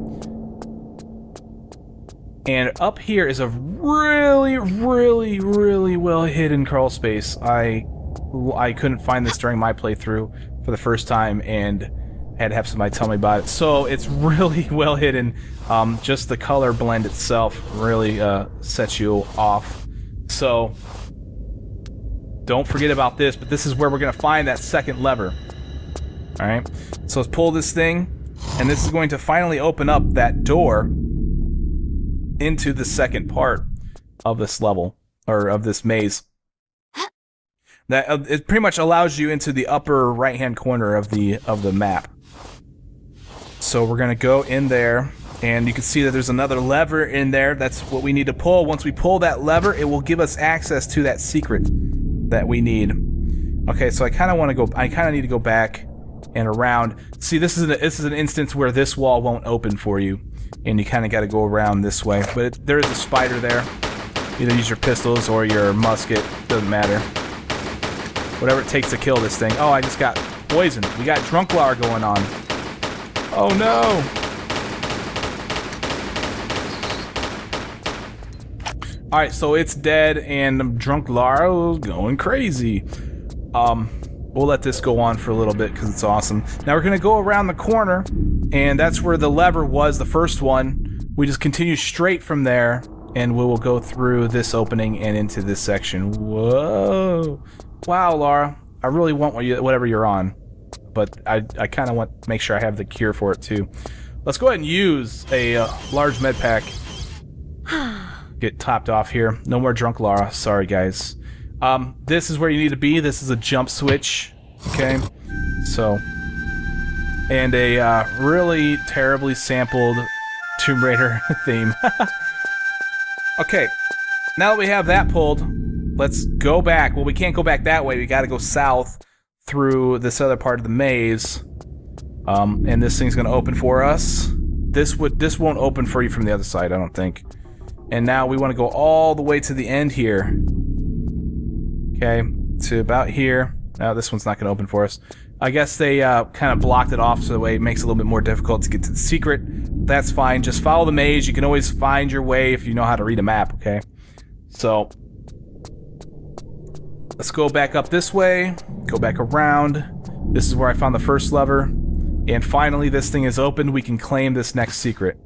And up here is a really, really, really well hidden crawl space. I couldn't find this during my playthrough for the first time, and had to have somebody tell me about it. So it's really well hidden. Just the color blend itself really sets you off. So... don't forget about this, but this is where we're going to find that second lever. Alright, so let's pull this thing, and this is going to finally open up that door into the second part of this level, or of this maze. That it pretty much allows you into the upper right-hand corner of the map. So we're going to go in there, and you can see that there's another lever in there. That's what we need to pull. Once we pull that lever, it will give us access to that secret that we need. Okay, so I kind of want to go. I kind of need to go back and around. See, this is an instance where this wall won't open for you, and you kind of got to go around this way. But there is a spider there. Either use your pistols or your musket. Doesn't matter. Whatever it takes to kill this thing. Oh, I just got poisoned. We got Drunklar going on. Oh no! Alright, so it's dead, and Drunklar is going crazy. We'll let this go on for a little bit, because it's awesome. Now we're going to go around the corner, and that's where the lever was, the first one. We just continue straight from there, and we will go through this opening and into this section. Whoa! Wow, Laura. I really want whatever you're on. But I kind of want to make sure I have the cure for it, too. Let's go ahead and use a large med pack. Get topped off here. No more drunk Laura. Sorry, guys. This is where you need to be. This is a jump switch. Okay? So. And a really terribly sampled Tomb Raider theme. Okay. Now that we have that pulled, let's go back. Well, we can't go back that way. We gotta go south through this other part of the maze. And this thing's gonna open for us. This won't open for you from the other side, I don't think. And now we want to go all the way to the end here. Okay, to about here. Now this one's not going to open for us. I guess they kind of blocked it off so the way it makes it a little bit more difficult to get to the secret. That's fine. Just follow the maze. You can always find your way if you know how to read a map, okay? So, let's go back up this way. Go back around. This is where I found the first lever. And finally, this thing is opened. We can claim this next secret.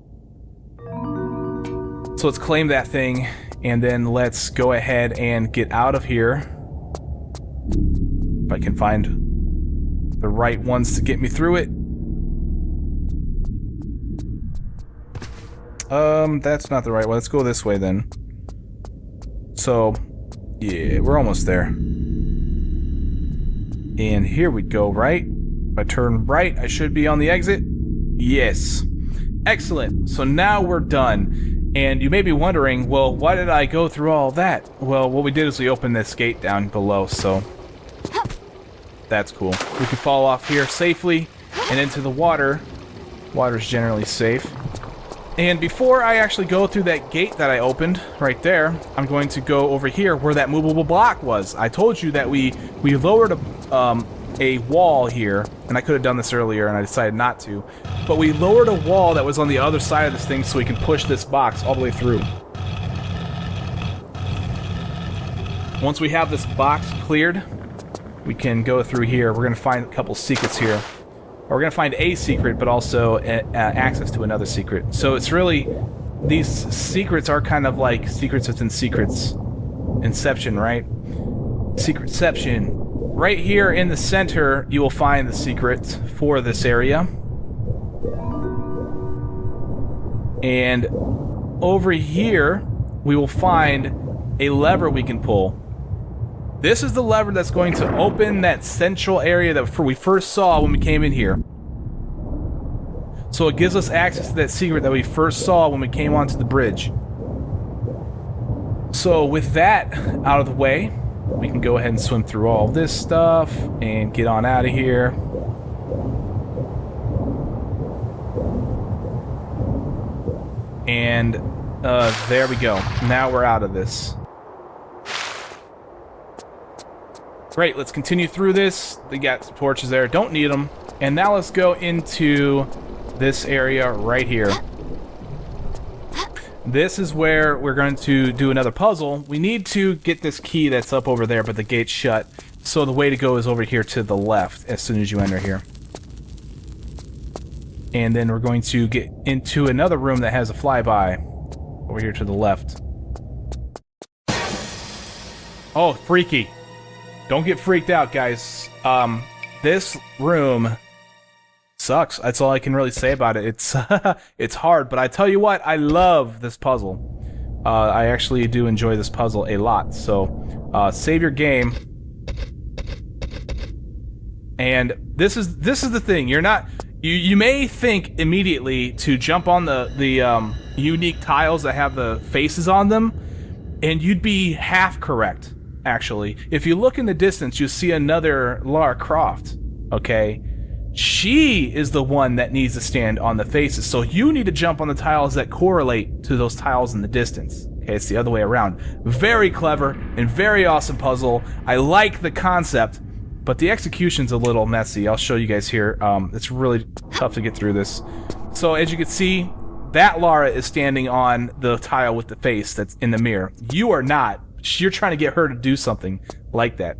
So let's claim that thing, and then let's go ahead and get out of here. If I can find the right ones to get me through it. That's not the right one. Let's go this way then. So, yeah, we're almost there. And here we go, right? If I turn right, I should be on the exit. Yes. Excellent. So now we're done. And you may be wondering, well, why did I go through all that? Well, what we did is we opened this gate down below, so that's cool. We can fall off here safely and into the water. Water's generally safe. And before I actually go through that gate that I opened right there, I'm going to go over here where that movable block was. I told you that we lowered a wall here, and I could have done this earlier and I decided not to, but we lowered a wall that was on the other side of this thing so we can push this box all the way through. Once we have this box cleared, we can go through here. We're going to find a couple secrets here. Or we're going to find a secret, but also access to another secret. So it's really, these secrets are kind of like secrets within secrets. Inception, right? Secretception. right here in the center, you will find the secret for this area. And over here, we will find a lever we can pull. This is the lever that's going to open that central area that we first saw when we came in here. So it gives us access to that secret that we first saw when we came onto the bridge. So with that out of the way, we can go ahead and swim through all this stuff and get on out of here. And there we go. Now we're out of this. Great, let's continue through this. They got some torches there. Don't need them. And now let's go into this area right here. This is where we're going to do another puzzle. We need to get this key that's up over there, but the gate's shut. So the way to go is over here to the left as soon as you enter here. And then we're going to get into another room that has a flyby over here to the left. Oh, freaky. Don't get freaked out, guys. This room sucks. That's all I can really say about it. It's it's hard, but I tell you what, I love this puzzle. I actually do enjoy this puzzle a lot. So save your game. And this is the thing. You're not. You may think immediately to jump on the unique tiles that have the faces on them, and you'd be half correct. Actually, if you look in the distance, you see another Lara Croft. Okay. She is the one that needs to stand on the faces. So you need to jump on the tiles that correlate to those tiles in the distance. Okay, it's the other way around. Very clever and very awesome puzzle. I like the concept, but the execution's a little messy. I'll show you guys here. It's really tough to get through this. So as you can see, that Lara is standing on the tile with the face that's in the mirror. You are not. You're trying to get her to do something like that.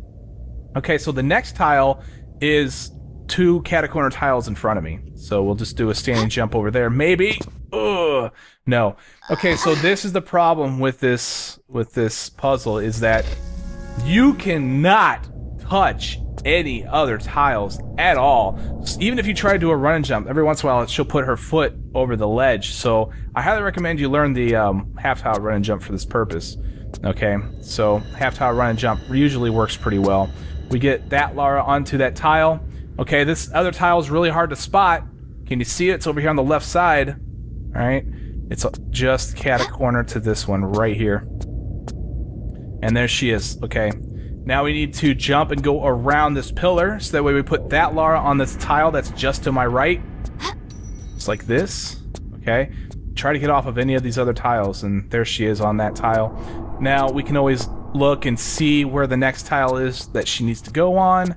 Okay, so the next tile is 2 catacorner tiles in front of me. So we'll just do a standing jump over there. Maybe. Ugh. No. Okay, so this is the problem with this puzzle, is that you cannot touch any other tiles at all. Even if you try to do a run and jump, every once in a while she'll put her foot over the ledge. So I highly recommend you learn the half tile run and jump for this purpose. Okay, so half tile run and jump usually works pretty well. We get that Lara onto that tile. Okay, this other tile is really hard to spot. Can you see it? It's over here on the left side. Alright, it's just catacorner to this one right here. And there she is. Okay, now we need to jump and go around this pillar, so that way we put that Lara on this tile that's just to my right. It's like this. Okay, try to get off of any of these other tiles, and there she is on that tile. Now we can always look and see where the next tile is that she needs to go on,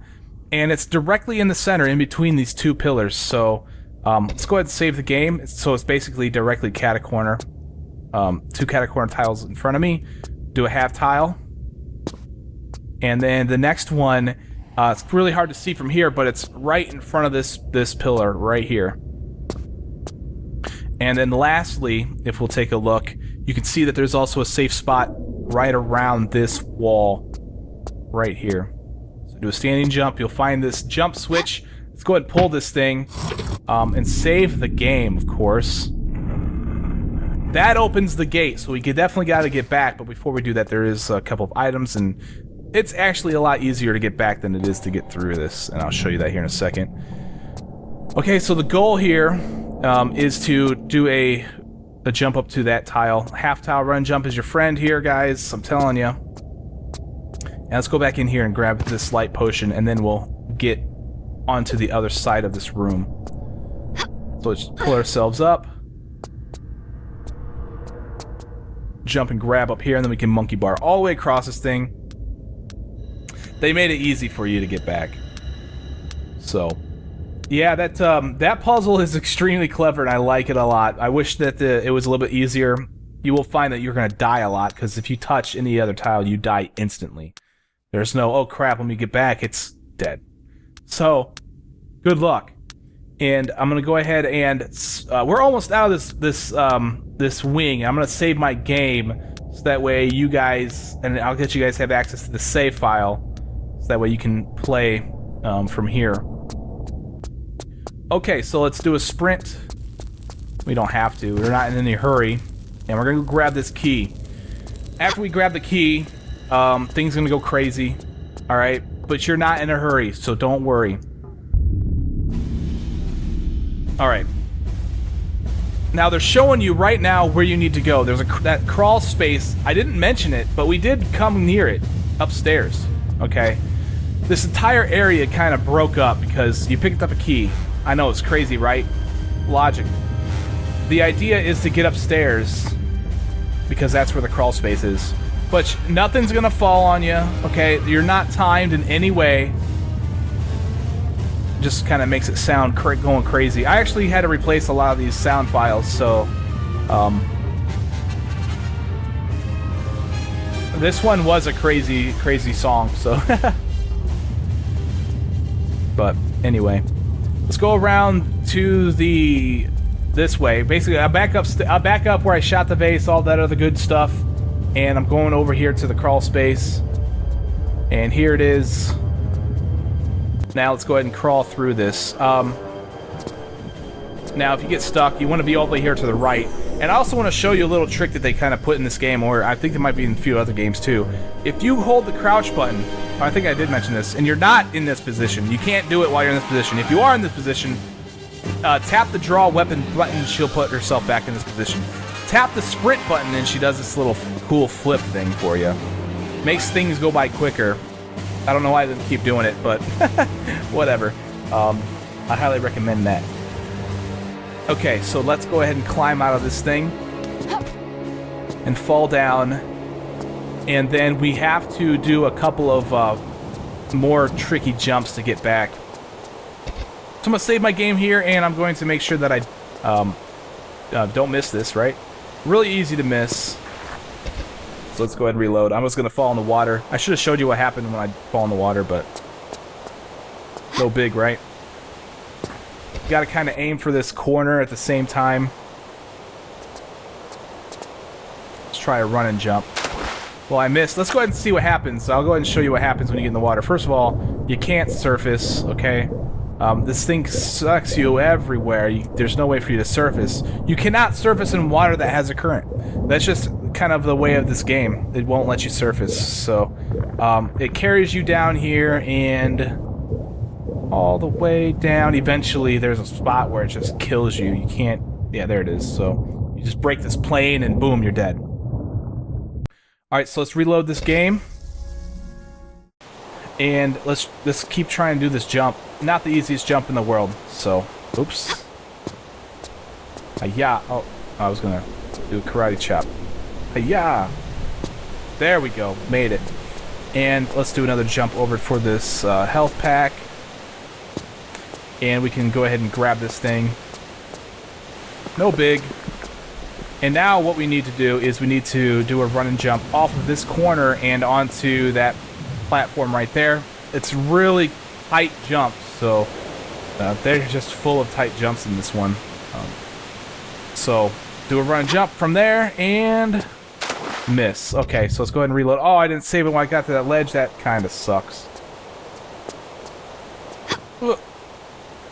and it's directly in the center in between these 2 pillars. So let's go ahead and save the game. So it's basically directly catacorner. 2 catacorner tiles in front of me. Do a half tile, and then the next one, it's really hard to see from here, but it's right in front of this pillar right here. And then lastly, if we'll take a look, you can see that there's also a safe spot right around this wall right here. So do a standing jump. You'll find this jump switch. Let's go ahead and pull this thing and save the game, of course. That opens the gate, so we definitely got to get back. But before we do that, there is a couple of items, and it's actually a lot easier to get back than it is to get through this, and I'll show you that here in a second. Okay, so the goal here is to do a jump up to that tile. Half tile run jump is your friend here, guys. I'm telling you. And let's go back in here and grab this light potion, and then we'll get onto the other side of this room. So let's pull ourselves up. Jump and grab up here, and then we can monkey bar all the way across this thing. They made it easy for you to get back. So yeah, that puzzle is extremely clever, and I like it a lot. I wish that it was a little bit easier. You will find that you're going to die a lot, because if you touch any other tile, you die instantly. There's no, oh crap, when we get back, it's dead. So, good luck. And I'm going to go ahead and, we're almost out of this wing. I'm going to save my game, so that way you guys, and I'll get you guys have access to the save file, so that way you can play from here. Okay, so let's do a sprint. We don't have to. We're not in any hurry. And we're going to grab this key. After we grab the key, things are going to go crazy. Alright? But you're not in a hurry, so don't worry. Alright. Now they're showing you right now where you need to go. There's that crawl space. I didn't mention it, but we did come near it. Upstairs. Okay? This entire area kind of broke up because you picked up a key. I know, it's crazy, right? Logic. The idea is to get upstairs because that's where the crawl space is. But nothing's gonna fall on you, okay? You're not timed in any way. Just kind of makes it sound going crazy. I actually had to replace a lot of these sound files, so this one was a crazy song, so but anyway, let's go around to this way. Basically, I'll back up where I shot the vase, all that other good stuff. And I'm going over here to the crawl space. And here it is. Now let's go ahead and crawl through this. Now if you get stuck, you want to be all the way here to the right. And I also want to show you a little trick that they kind of put in this game, or I think it might be in a few other games too. If you hold the crouch button, I think I did mention this, and you're not in this position, you can't do it while you're in this position. If you are in this position, tap the draw weapon button, she'll put herself back in this position. Tap the sprint button and she does this little cool flip thing for you. Makes things go by quicker. I don't know why I didn't keep doing it, but whatever. I highly recommend that. Okay, so let's go ahead and climb out of this thing and fall down. And then we have to do a couple of more tricky jumps to get back. So I'm going to save my game here, and I'm going to make sure that I don't miss this, right? Really easy to miss. So let's go ahead and reload. I'm just going to fall in the water. I should have showed you what happened when I fall in the water, but no big, right? You got to kind of aim for this corner at the same time. Let's try a run and jump. Well, I missed. Let's go ahead and see what happens. I'll go ahead and show you what happens when you get in the water. First of all, you can't surface, okay? This thing sucks you everywhere. There's no way for you to surface. You cannot surface in water that has a current. That's just kind of the way of this game. It won't let you surface. So, it carries you down here and all the way down. Eventually, there's a spot where it just kills you. You can't... Yeah, there it is. So, you just break this plane and boom, you're dead. Alright, so let's reload this game. And let's keep trying to do this jump. Not the easiest jump in the world, so... Oops. Hi-ya! Oh, I was gonna do a karate chop. Hi-ya! There we go. Made it. And let's do another jump over for this health pack. And we can go ahead and grab this thing. No big. And now what we need to do is we need to do a run and jump off of this corner and onto that platform right there. It's really tight jumps, so they're just full of tight jumps in this one. So do a run and jump from there and miss. Okay, so let's go ahead and reload. Oh, I didn't save it when I got to that ledge. That kind of sucks.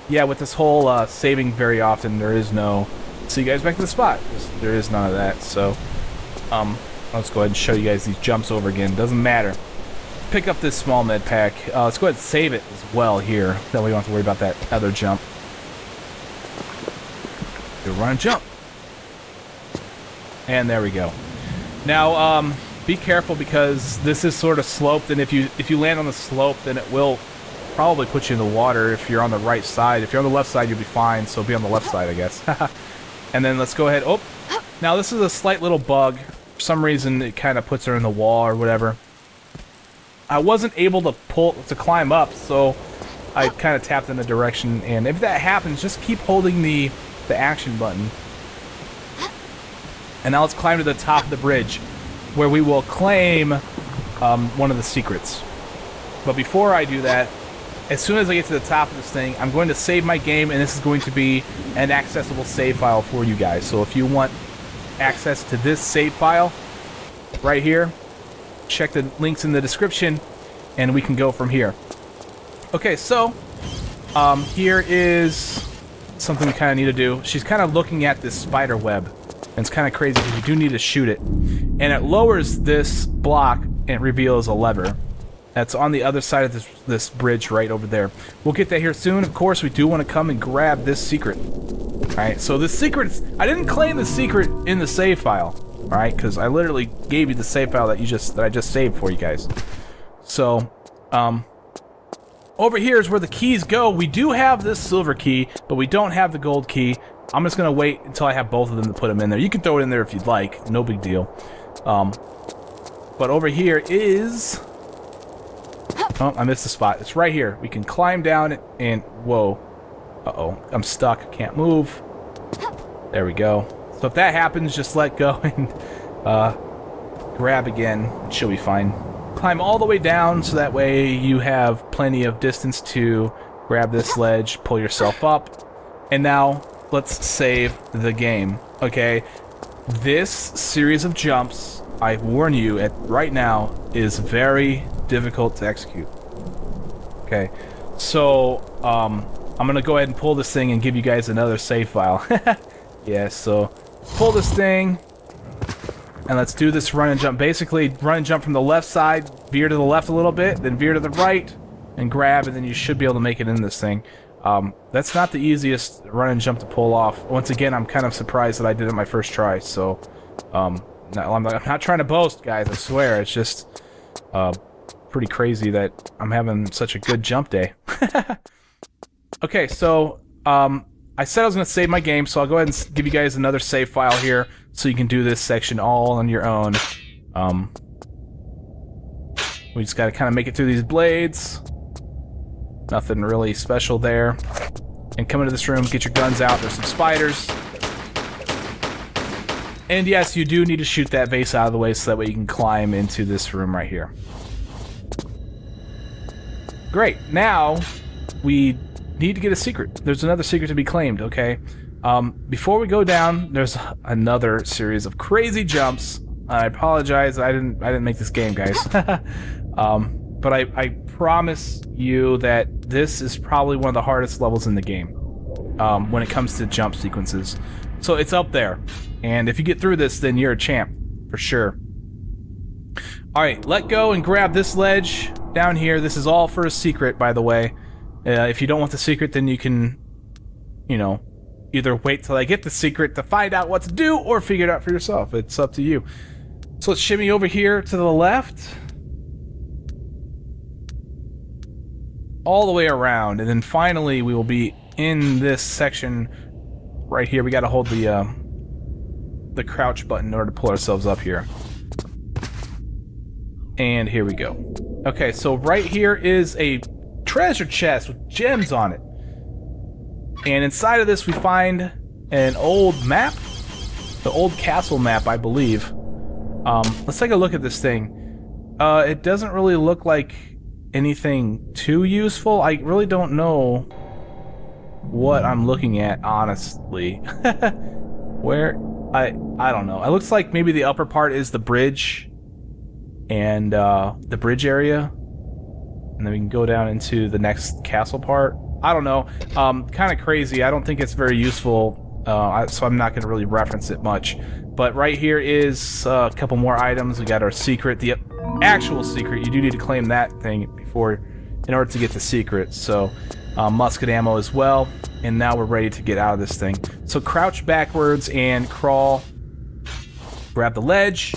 Yeah, with this whole saving very often, there is no... See you guys back to the spot. There is none of that, so... let's go ahead and show you guys these jumps over again. Doesn't matter. Pick up this small med pack. Let's go ahead and save it as well here. That way we don't have to worry about that other jump. Do a run and jump. And there we go. Now, be careful because this is sort of sloped, and if you land on the slope, then it will probably put you in the water if you're on the right side. If you're on the left side, you'll be fine, so be on the left side, I guess. And then let's go ahead. Oh, now this is a slight little bug. For some reason, it kind of puts her in the wall or whatever. I wasn't able to climb up, so I kind of tapped in the direction. And if that happens, just keep holding the action button. And now let's climb to the top of the bridge, where we will claim one of the secrets. But before I do that, as soon as I get to the top of this thing, I'm going to save my game, and this is going to be an accessible save file for you guys. So if you want access to this save file right here, check the links in the description, and we can go from here. Okay, so here is something we kind of need to do. She's kind of looking at this spider web, and it's kind of crazy because you do need to shoot it. And it lowers this block and it reveals a lever that's on the other side of this bridge right over there. We'll get that here soon. Of course, we do want to come and grab this secret. Alright, so the secret, I didn't claim the secret in the save file, alright, because I literally gave you the save file that I just saved for you guys. So, over here is where the keys go. We do have this silver key, but we don't have the gold key. I'm just gonna wait until I have both of them to put them in there. You can throw it in there if you'd like, no big deal. But over here is... Oh, I missed the spot. It's right here. We can climb down and... Whoa. Uh-oh. I'm stuck. Can't move. There we go. So if that happens, just let go and grab again. She'll be fine. Climb all the way down so that way you have plenty of distance to grab this ledge, pull yourself up. And now, let's save the game. Okay? This series of jumps, I warn you right now, is very difficult to execute. Okay, so I'm gonna go ahead and pull this thing and give you guys another save file. Yeah, so pull this thing and let's do this run and jump. Basically, run and jump from the left side, veer to the left a little bit, then veer to the right and grab, and then you should be able to make it in this thing. That's not the easiest run and jump to pull off. Once again, I'm kind of surprised that I did it my first try, so I'm not trying to boast, guys, I swear. It's just pretty crazy that I'm having such a good jump day. Okay, so I said I was going to save my game, so I'll go ahead and give you guys another save file here so you can do this section all on your own. We just got to kind of make it through these blades. Nothing really special there. And come into this room, get your guns out. There's some spiders. And yes, you do need to shoot that vase out of the way so that way you can climb into this room right here. Great. Now, we need to get a secret. There's another secret to be claimed, okay? Before we go down, there's another series of crazy jumps. I apologize, I didn't make this game, guys. But I promise you that this is probably one of the hardest levels in the game when it comes to jump sequences. So it's up there. And if you get through this, then you're a champ, for sure. Alright, let go and grab this ledge down here. This is all for a secret, by the way. If you don't want the secret, then you can, you know, either wait till I get the secret to find out what to do, or figure it out for yourself. It's up to you. So let's shimmy over here to the left. All the way around, and then finally we will be in this section right here. We gotta hold the crouch button in order to pull ourselves up here. And here we go. Okay, so right here is a treasure chest with gems on it. And inside of this we find an old map. The old castle map, I believe. Let's take a look at this thing. It doesn't really look like anything too useful. I really don't know what I'm looking at, honestly. Where? I don't know. It looks like maybe the upper part is the bridge. And the bridge area. And then we can go down into the next castle part. I don't know. Kind of crazy. I don't think it's very useful, so I'm not going to really reference it much. But right here is a couple more items. We got our secret, the actual secret. You do need to claim that thing in order to get the secret. So musket ammo as well. And now we're ready to get out of this thing. So crouch backwards and crawl. Grab the ledge.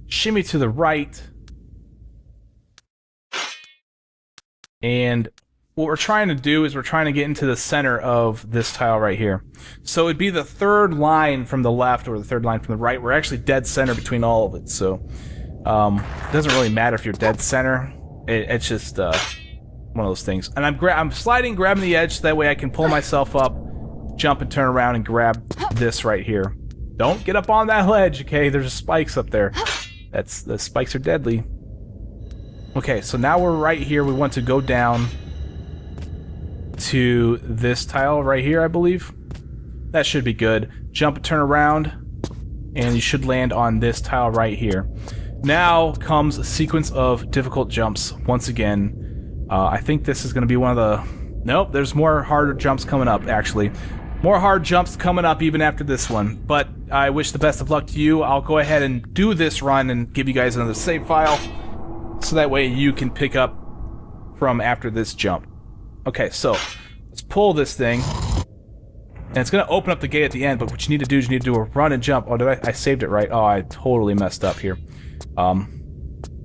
Shimmy to the right. And what we're trying to do is we're trying to get into the center of this tile right here. So it'd be the third line from the left or the third line from the right. We're actually dead center between all of it. So it doesn't really matter if you're dead center. It's just one of those things. And I'm sliding, grabbing the edge so that way I can pull myself up, jump and turn around and grab this right here. Don't get up on that ledge, okay? There's spikes up there. The spikes are deadly. Okay, so now we're right here. We want to go down to this tile right here, I believe. That should be good. Jump and turn around, and you should land on this tile right here. Now comes a sequence of difficult jumps once again. I think this is going to be one of the... Nope, there's more harder jumps coming up, actually. More hard jumps coming up even after this one. But I wish the best of luck to you. I'll go ahead and do this run and give you guys another save file, so that way you can pick up from after this jump. Okay, so let's pull this thing. And it's going to open up the gate at the end, but what you need to do is you need to do a run and jump. Oh, I saved it right? Oh, I totally messed up here.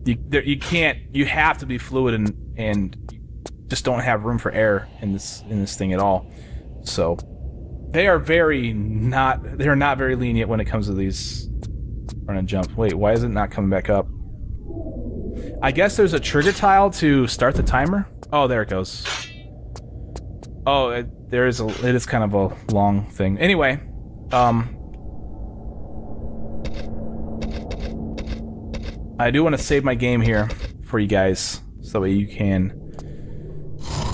You can't... You have to be fluid and just don't have room for error in this thing at all. So they're not very lenient when it comes to these run and jump. Wait, why is it not coming back up? I guess there's a trigger tile to start the timer. Oh, there it goes. Oh, it is kind of a long thing. Anyway, I do want to save my game here for you guys, so that way you can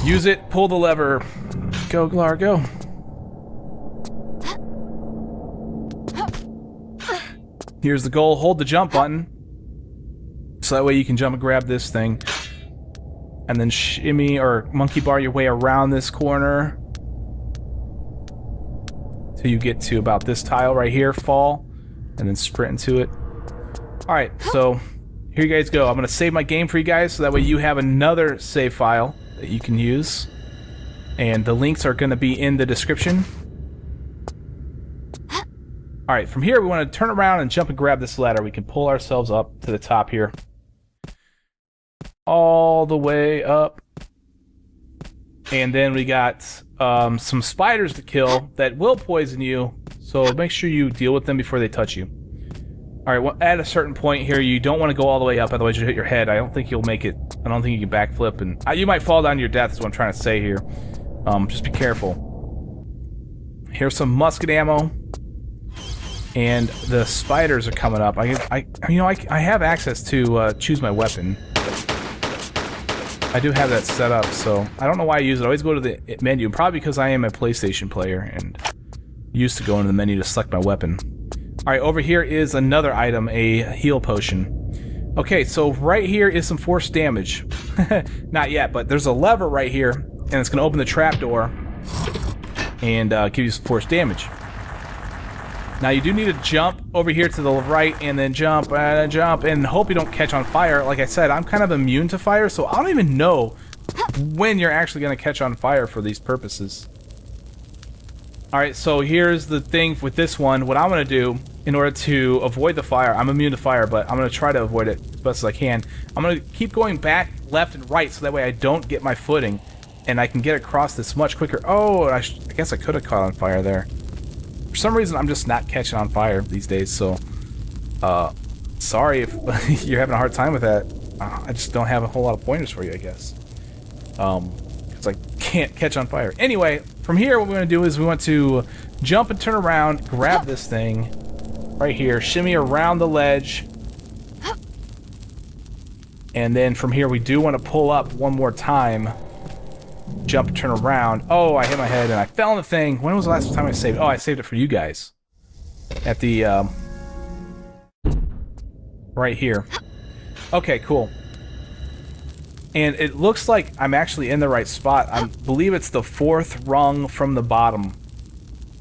use it, pull the lever, go, Glar, go. Here's the goal, hold the jump button, so that way you can jump and grab this thing. And then shimmy or monkey bar your way around this corner till you get to about this tile right here, fall, and then sprint into it. Alright, so here you guys go. I'm going to save my game for you guys, so that way you have another save file that you can use. And the links are going to be in the description. Alright, from here we want to turn around and jump and grab this ladder. We can pull ourselves up to the top here. All the way up. And then we got some spiders to kill that will poison you, so make sure you deal with them before they touch you. Alright, well, at a certain point here, you don't want to go all the way up, otherwise you'll hit your head. I don't think you'll make it. I don't think you can backflip, and you might fall down to your death, is what I'm trying to say here. Just be careful. Here's some musket ammo. And the spiders are coming up. I have access to choose my weapon. I do have that set up, so I don't know why I use it. I always go to the menu, probably because I am a PlayStation player and used to go into the menu to select my weapon. Alright, over here is another item, a heal potion. Okay, so right here is some force damage. Not yet, but there's a lever right here, and it's going to open the trapdoor and give you some force damage. Now you do need to jump over here to the right and then jump and hope you don't catch on fire. Like I said, I'm kind of immune to fire, so I don't even know when you're actually going to catch on fire for these purposes. Alright, so here's the thing with this one. What I'm going to do in order to avoid the fire, I'm immune to fire, but I'm going to try to avoid it as best as I can. I'm going to keep going back left and right so that way I don't get my footing and I can get across this much quicker. Oh, I guess I could have caught on fire there. For some reason, I'm just not catching on fire these days, so sorry if you're having a hard time with that. I just don't have a whole lot of pointers for you, I guess. Because I can't catch on fire. Anyway, from here, what we're going to do is we want to jump and turn around, grab this thing right here, shimmy around the ledge, and then from here, we do want to pull up one more time. Jump and turn around. Oh, I hit my head and I fell in the thing. When was the last time I saved it? Oh, I saved it for you guys. At the, right here. Okay, cool. And it looks like I'm actually in the right spot. I believe it's the 4th rung from the bottom.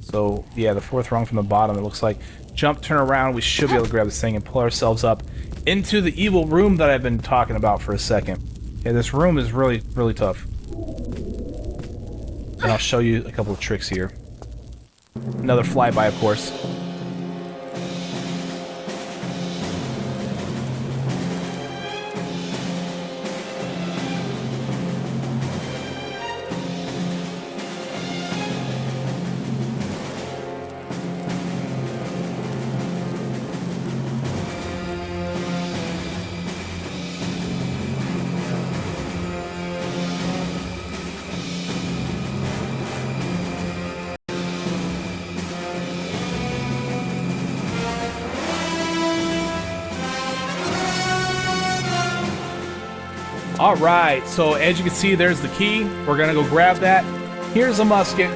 So, yeah, the 4th rung from the bottom, it looks like. Jump, turn around, we should be able to grab this thing and pull ourselves up into the evil room that I've been talking about for a second. Yeah, this room is really, really tough. And I'll show you a couple of tricks here. Another flyby, of course. Alright, so as you can see, there's the key. We're gonna go grab that. Here's a musket.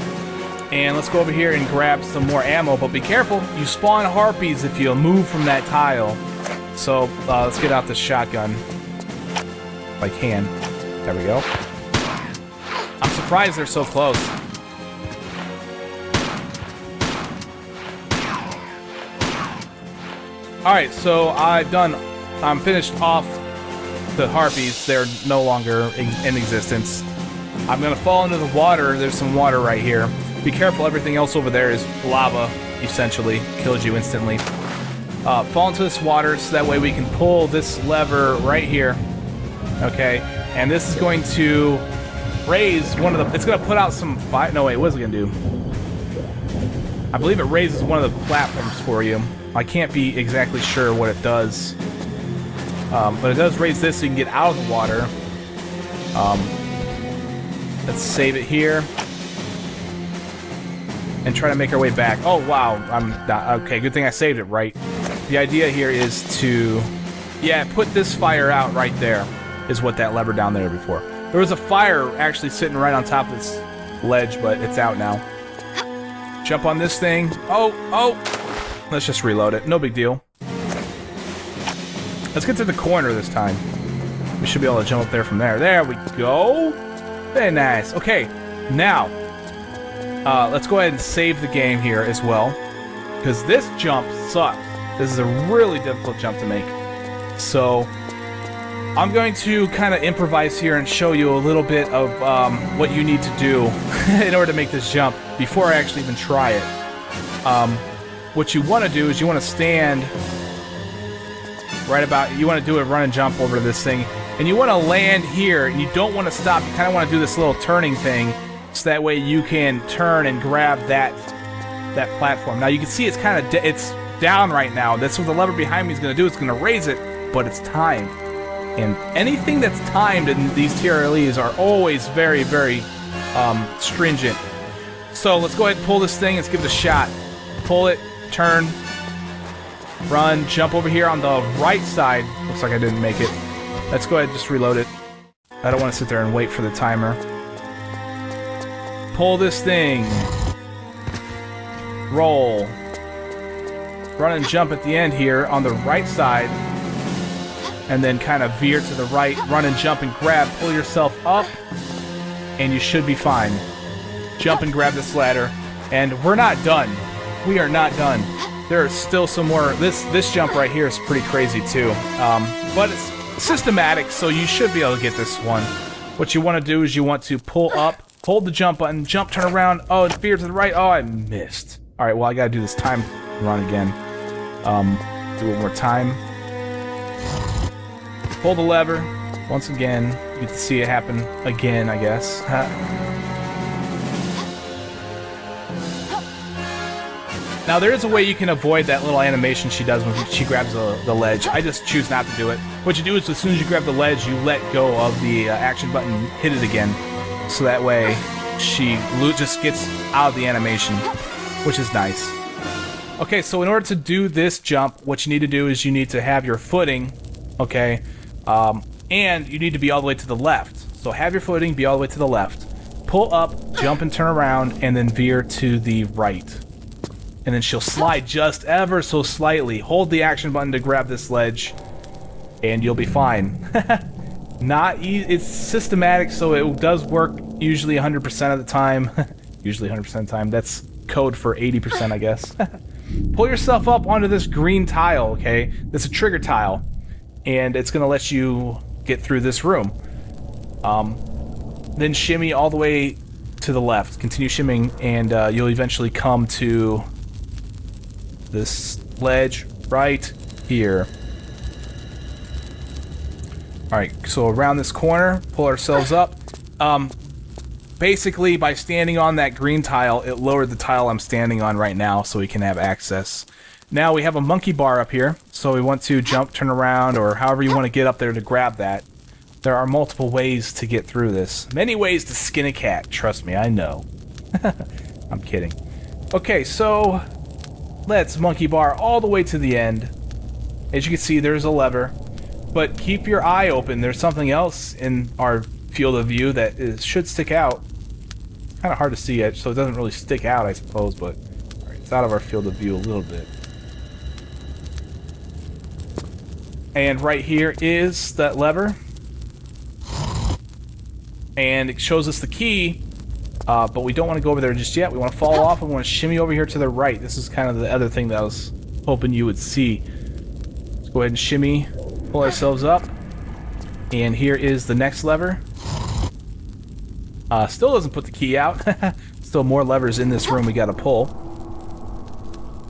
And let's go over here and grab some more ammo, but be careful, you spawn harpies if you move from that tile. so let's get out this shotgun. If I can. There we go. I'm surprised they're so close. Alright, so I'm finished off the harpies. They're no longer in existence. I'm gonna fall into the water. There's some water right here. Be careful, everything else over there is lava, essentially. Kills you instantly. Fall into this water so that way we can pull this lever right here. Okay, and this is going to raise one of the... It's going to put out some fire... No, wait, what is it going to do? I believe it raises one of the platforms for you. I can't be exactly sure what it does. But it does raise this so you can get out of the water. Let's save it here. And try to make our way back. Oh, wow. I'm not... Okay, good thing I saved it right. The idea here is to... Yeah, put this fire out right there. Is what that lever down there before. There was a fire actually sitting right on top of this ledge, but it's out now. Jump on this thing. Oh! Let's just reload it. No big deal. Let's get to the corner this time. We should be able to jump up there from there. There we go. Very nice. Okay, now let's go ahead and save the game here as well, because this jump sucks. This is a really difficult jump to make. So I'm going to kind of improvise here and show you a little bit of what you need to do in order to make this jump before I actually even try it. What you want to do is you want to stand right about... You want to do a run and jump over to this thing, and you want to land here, and you don't want to stop. You kind of want to do this little turning thing, so that way you can turn and grab that platform. Now you can see it's kind of it's down right now. That's what the lever behind me is going to do. It's going to raise it, but it's timed. And anything that's timed in these TRLEs are always very, very stringent. So let's go ahead and pull this thing. Let's give it a shot. Pull it, turn, run, jump over here on the right side. Looks like I didn't make it. Let's go ahead and just reload it. I don't want to sit there and wait for the timer. Pull this thing. Roll. Run and jump at the end here on the right side. And then kind of veer to the right, run and jump and grab, pull yourself up, and you should be fine. Jump and grab this ladder, and we're not done. We are not done. There is still some more. This jump right here is pretty crazy too, but it's systematic, so you should be able to get this one. What you want to do is you want to pull up, hold the jump button, jump, turn around. Oh, and veer to the right. Oh, I missed. All right, well I gotta do this time run again. Do it one more time. Pull the lever once again. You get to see it happen again, I guess. Now there is a way you can avoid that little animation she does when she grabs the ledge. I just choose not to do it. What you do is as soon as you grab the ledge, you let go of the action button, hit it again, so that way she just gets out of the animation, which is nice. Okay, so in order to do this jump, what you need to do is you need to have your footing, okay, and you need to be all the way to the left. So have your footing, be all the way to the left. Pull up, jump and turn around, and then veer to the right. And then she'll slide just ever so slightly. Hold the action button to grab this ledge, and you'll be fine. It's systematic, so it does work usually 100% of the time. Usually 100% of the time. That's code for 80%, I guess. Pull yourself up onto this green tile, okay? That's a trigger tile, and it's going to let you get through this room. Then shimmy all the way to the left. Continue shimming, and you'll eventually come to this ledge right here. Alright, so around this corner, pull ourselves up. Basically, by standing on that green tile, it lowered the tile I'm standing on right now so we can have access. Now we have a monkey bar up here, so we want to jump, turn around, or however you want to get up there to grab that. There are multiple ways to get through this. Many ways to skin a cat, trust me, I know. I'm kidding. Okay, so let's monkey bar all the way to the end. As you can see, there's a lever, but keep your eye open. There's something else in our field of view that should stick out. Kind of hard to see it, so it doesn't really stick out, I suppose, but all right, it's out of our field of view a little bit. And right here is that lever. And it shows us the key, but we don't want to go over there just yet. We want to fall off and we want to shimmy over here to the right. This is kind of the other thing that I was hoping you would see. Let's go ahead and shimmy, pull ourselves up. And here is the next lever. Still doesn't put the key out. Still more levers in this room we gotta pull.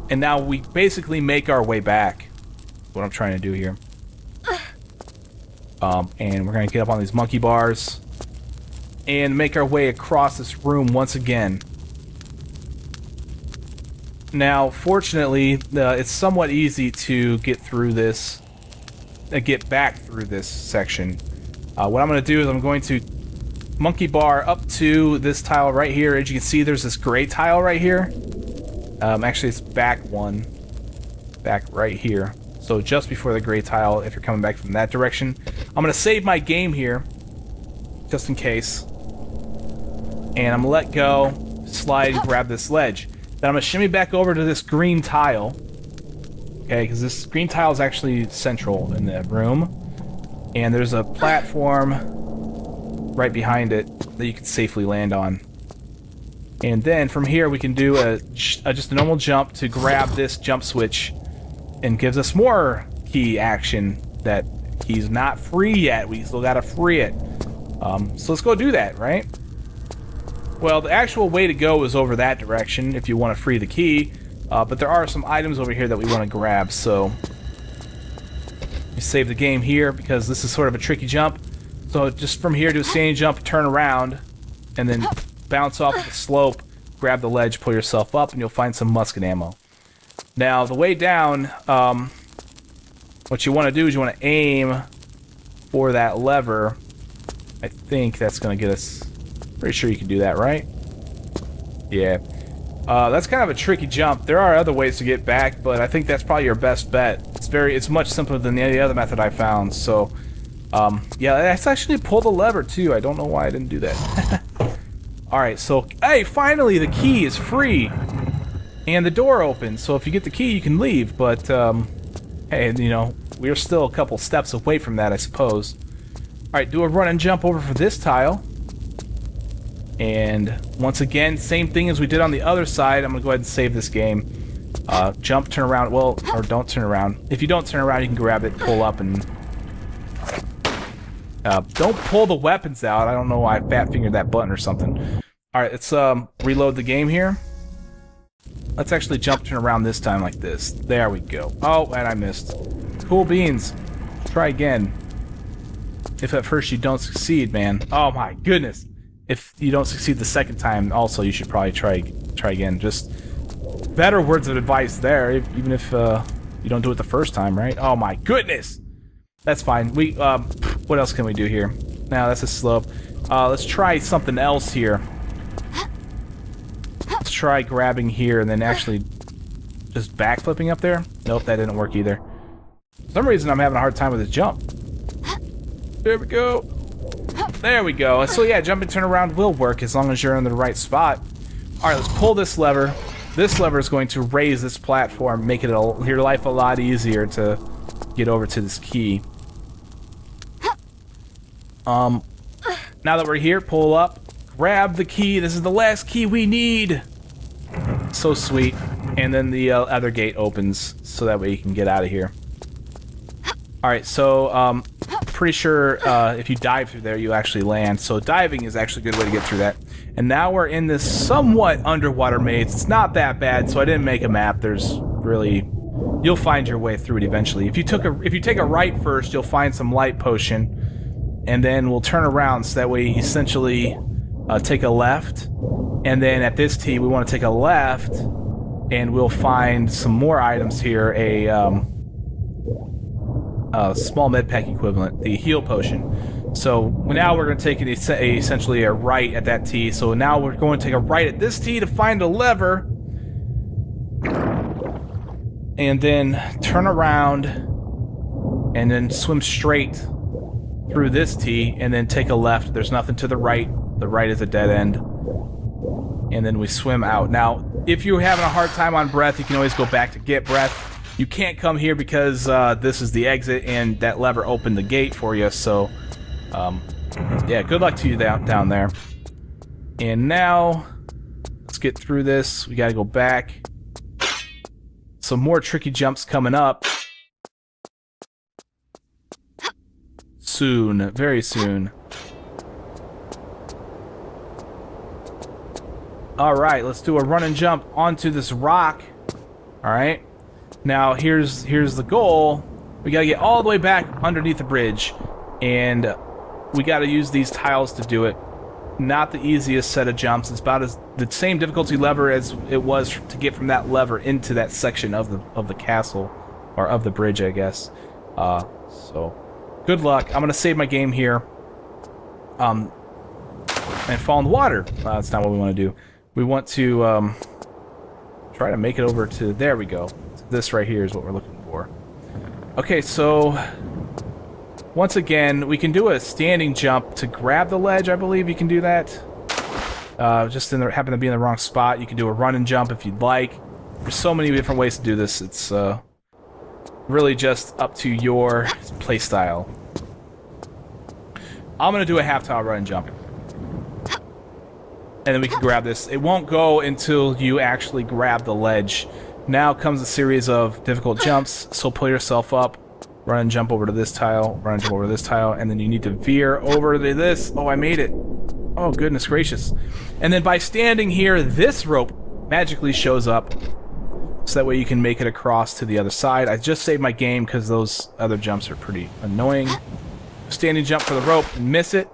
And now we basically make our way back. That's what I'm trying to do here. And we're gonna get up on these monkey bars and make our way across this room once again. Now, fortunately, it's somewhat easy to get through this, get back through this section. What I'm going to do is I'm going to monkey bar up to this tile right here. As you can see, there's this gray tile right here. Actually, it's back one, back right here. So just before the gray tile, if you're coming back from that direction. I'm going to save my game here, just in case. And I'm going to let go, slide, and grab this ledge. Then I'm going to shimmy back over to this green tile. Okay, because this green tile is actually central in the room. And there's a platform right behind it that you can safely land on. And then from here we can do just a normal jump to grab this jump switch. And gives us more key action. That key's not free yet. We still got to free it. So let's go do that, right? Well, the actual way to go is over that direction if you want to free the key. But there are some items over here that we want to grab, so we save the game here because this is sort of a tricky jump. So just from here, do a standing jump, turn around, and then bounce off the slope, grab the ledge, pull yourself up, and you'll find some musket ammo. Now, the way down, what you want to do is you want to aim for that lever. I think that's going to get us... Pretty sure you can do that, right? Yeah. That's kind of a tricky jump. There are other ways to get back, but I think that's probably your best bet. It's much simpler than any other method I found, so... yeah, that's actually pull the lever, too. I don't know why I didn't do that. Alright, so... Hey, finally, the key is free! And the door opens, so if you get the key, you can leave, but, hey, you know, we're still a couple steps away from that, I suppose. Alright, do a run and jump over for this tile. And once again, same thing as we did on the other side. I'm going to go ahead and save this game. Jump, turn around. Well, or don't turn around. If you don't turn around, you can grab it, pull up, and... don't pull the weapons out. I don't know why I fat-fingered that button or something. Alright, let's reload the game here. Let's actually jump, turn around this time like this. There we go. Oh, and I missed. Cool beans. Try again. If at first you don't succeed, man. Oh my goodness. If you don't succeed the second time, also, you should probably try again. Just better words of advice there, even if you don't do it the first time, right? Oh my goodness! That's fine. We what else can we do here? Now that's a slope. Let's try something else here. Let's try grabbing here and then actually just backflipping up there. Nope, that didn't work either. For some reason, I'm having a hard time with this jump. There we go. There we go. So yeah, jump and turn around will work as long as you're in the right spot. Alright, let's pull this lever. This lever is going to raise this platform, make it your life a lot easier to get over to this key. Now that we're here, pull up, grab the key. This is the last key we need. So sweet. And then the other gate opens so that way you can get out of here. Alright, so pretty sure if you dive through there, you actually land. So diving is actually a good way to get through that. And now we're in this somewhat underwater maze. It's not that bad, so I didn't make a map. There's really... You'll find your way through it eventually. If you take a right first, you'll find some light potion. And then we'll turn around so that way you essentially take a left. And then at this T, we want to take a left. And we'll find some more items here. A small medpack equivalent, the heal potion. So now we're going to take essentially a right at that T. So now we're going to take a right at this T to find a lever. And then turn around and then swim straight through this T and then take a left. There's nothing to the right. The right is a dead end. And then we swim out. Now, if you're having a hard time on breath, you can always go back to get breath. You can't come here because this is the exit, and that lever opened the gate for you. So, yeah, good luck to you down there. And now, let's get through this. We gotta go back. Some more tricky jumps coming up. Soon, very soon. Alright, let's do a run and jump onto this rock. Alright. Now, here's the goal. We gotta get all the way back underneath the bridge. And we gotta use these tiles to do it. Not the easiest set of jumps. It's about the same difficulty level as it was to get from that lever into that section of the castle. Or of the bridge, I guess. So, good luck. I'm gonna save my game here. And fall in the water. That's not what we want to do. We want to try to make it over to... There we go. This right here is what we're looking for. Okay, so... Once again, we can do a standing jump to grab the ledge, I believe you can do that. Just happen to be in the wrong spot. You can do a run and jump if you'd like. There's so many different ways to do this. It's really just up to your playstyle. I'm going to do a half-tile run and jump. And then we can grab this. It won't go until you actually grab the ledge. Now comes a series of difficult jumps, so pull yourself up. Run and jump over to this tile, run and jump over to this tile, and then you need to veer over to this. Oh, I made it. Oh, goodness gracious. And then by standing here, this rope magically shows up, so that way you can make it across to the other side. I just saved my game because those other jumps are pretty annoying. Standing jump for the rope, miss it.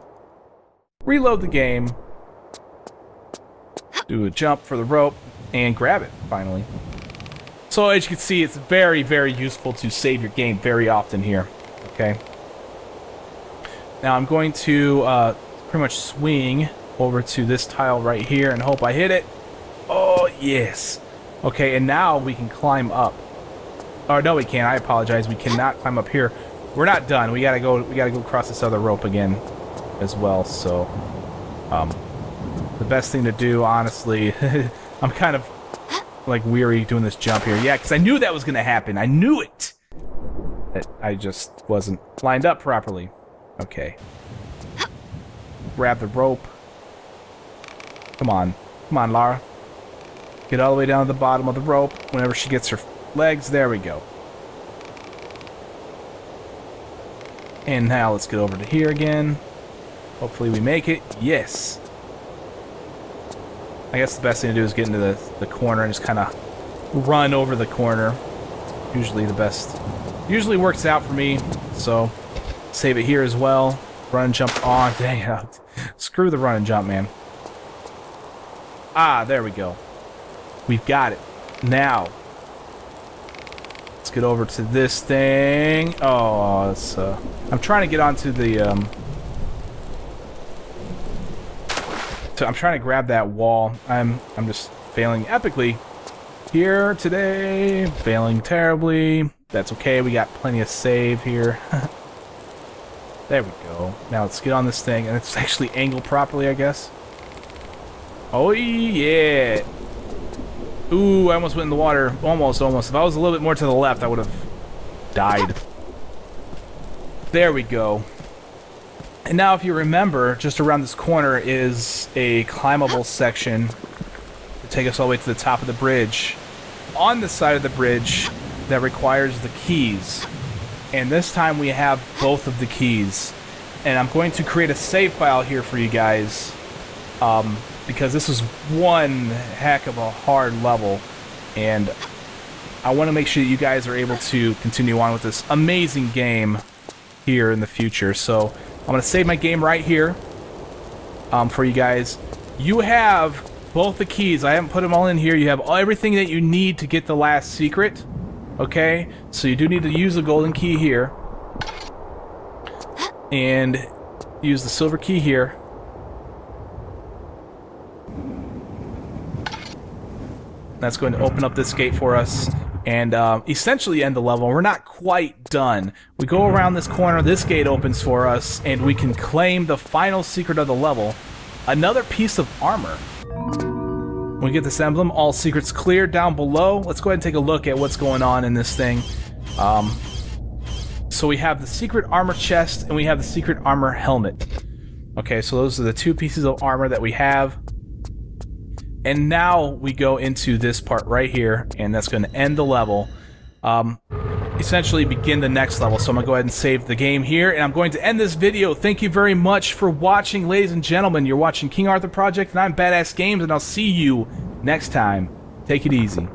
Reload the game. Do a jump for the rope, and grab it, finally. So as you can see, it's very, very useful to save your game very often here. Okay. Now I'm going to pretty much swing over to this tile right here and hope I hit it. Oh, yes. Okay, and now we can climb up. Oh, no, we can't. I apologize. We cannot climb up here. We're not done. We gotta go across this other rope again as well, so the best thing to do, honestly, I'm kind of like weary doing this jump here. Yeah, because I knew that was going to happen. I knew it. I just wasn't lined up properly. Okay. Grab the rope. Come on. Come on, Lara. Get all the way down to the bottom of the rope. Whenever she gets her legs, there we go. And now let's get over to here again. Hopefully we make it. Yes. I guess the best thing to do is get into the corner and just kind of run over the corner. Usually the best. Usually works out for me, so save it here as well. Run and jump on. Dang, screw the run and jump, man. Ah, there we go. We've got it. Now, let's get over to this thing. Oh, it's, I'm trying to get onto the, So I'm trying to grab that wall. I'm just failing epically here today. Failing terribly. That's okay. We got plenty of save here. There we go. Now let's get on this thing, and it's actually angled properly, I guess. Oh yeah. Ooh, I almost went in the water. Almost. If I was a little bit more to the left, I would have died. There we go. And now, if you remember, just around this corner is a climbable section to take us all the way to the top of the bridge. On the side of the bridge that requires the keys. And this time we have both of the keys. And I'm going to create a save file here for you guys. Because this is one heck of a hard level. And I want to make sure that you guys are able to continue on with this amazing game here in the future. So I'm going to save my game right here for you guys. You have both the keys. I haven't put them all in here. You have everything that you need to get the last secret. Okay? So you do need to use the golden key here. And use the silver key here. That's going to open up this gate for us. And essentially end the level. We're not quite done. We go around this corner, this gate opens for us, and we can claim the final secret of the level. Another piece of armor. When we get this emblem, all secrets clear down below. Let's go ahead and take a look at what's going on in this thing. So we have the secret armor chest, and we have the secret armor helmet. Okay, so those are the 2 pieces of armor that we have. And now we go into this part right here, and that's going to end the level. Essentially begin the next level. So I'm going to go ahead and save the game here, and I'm going to end this video. Thank you very much for watching, ladies and gentlemen. You're watching King Arthur Project, and I'm Badass Games, and I'll see you next time. Take it easy.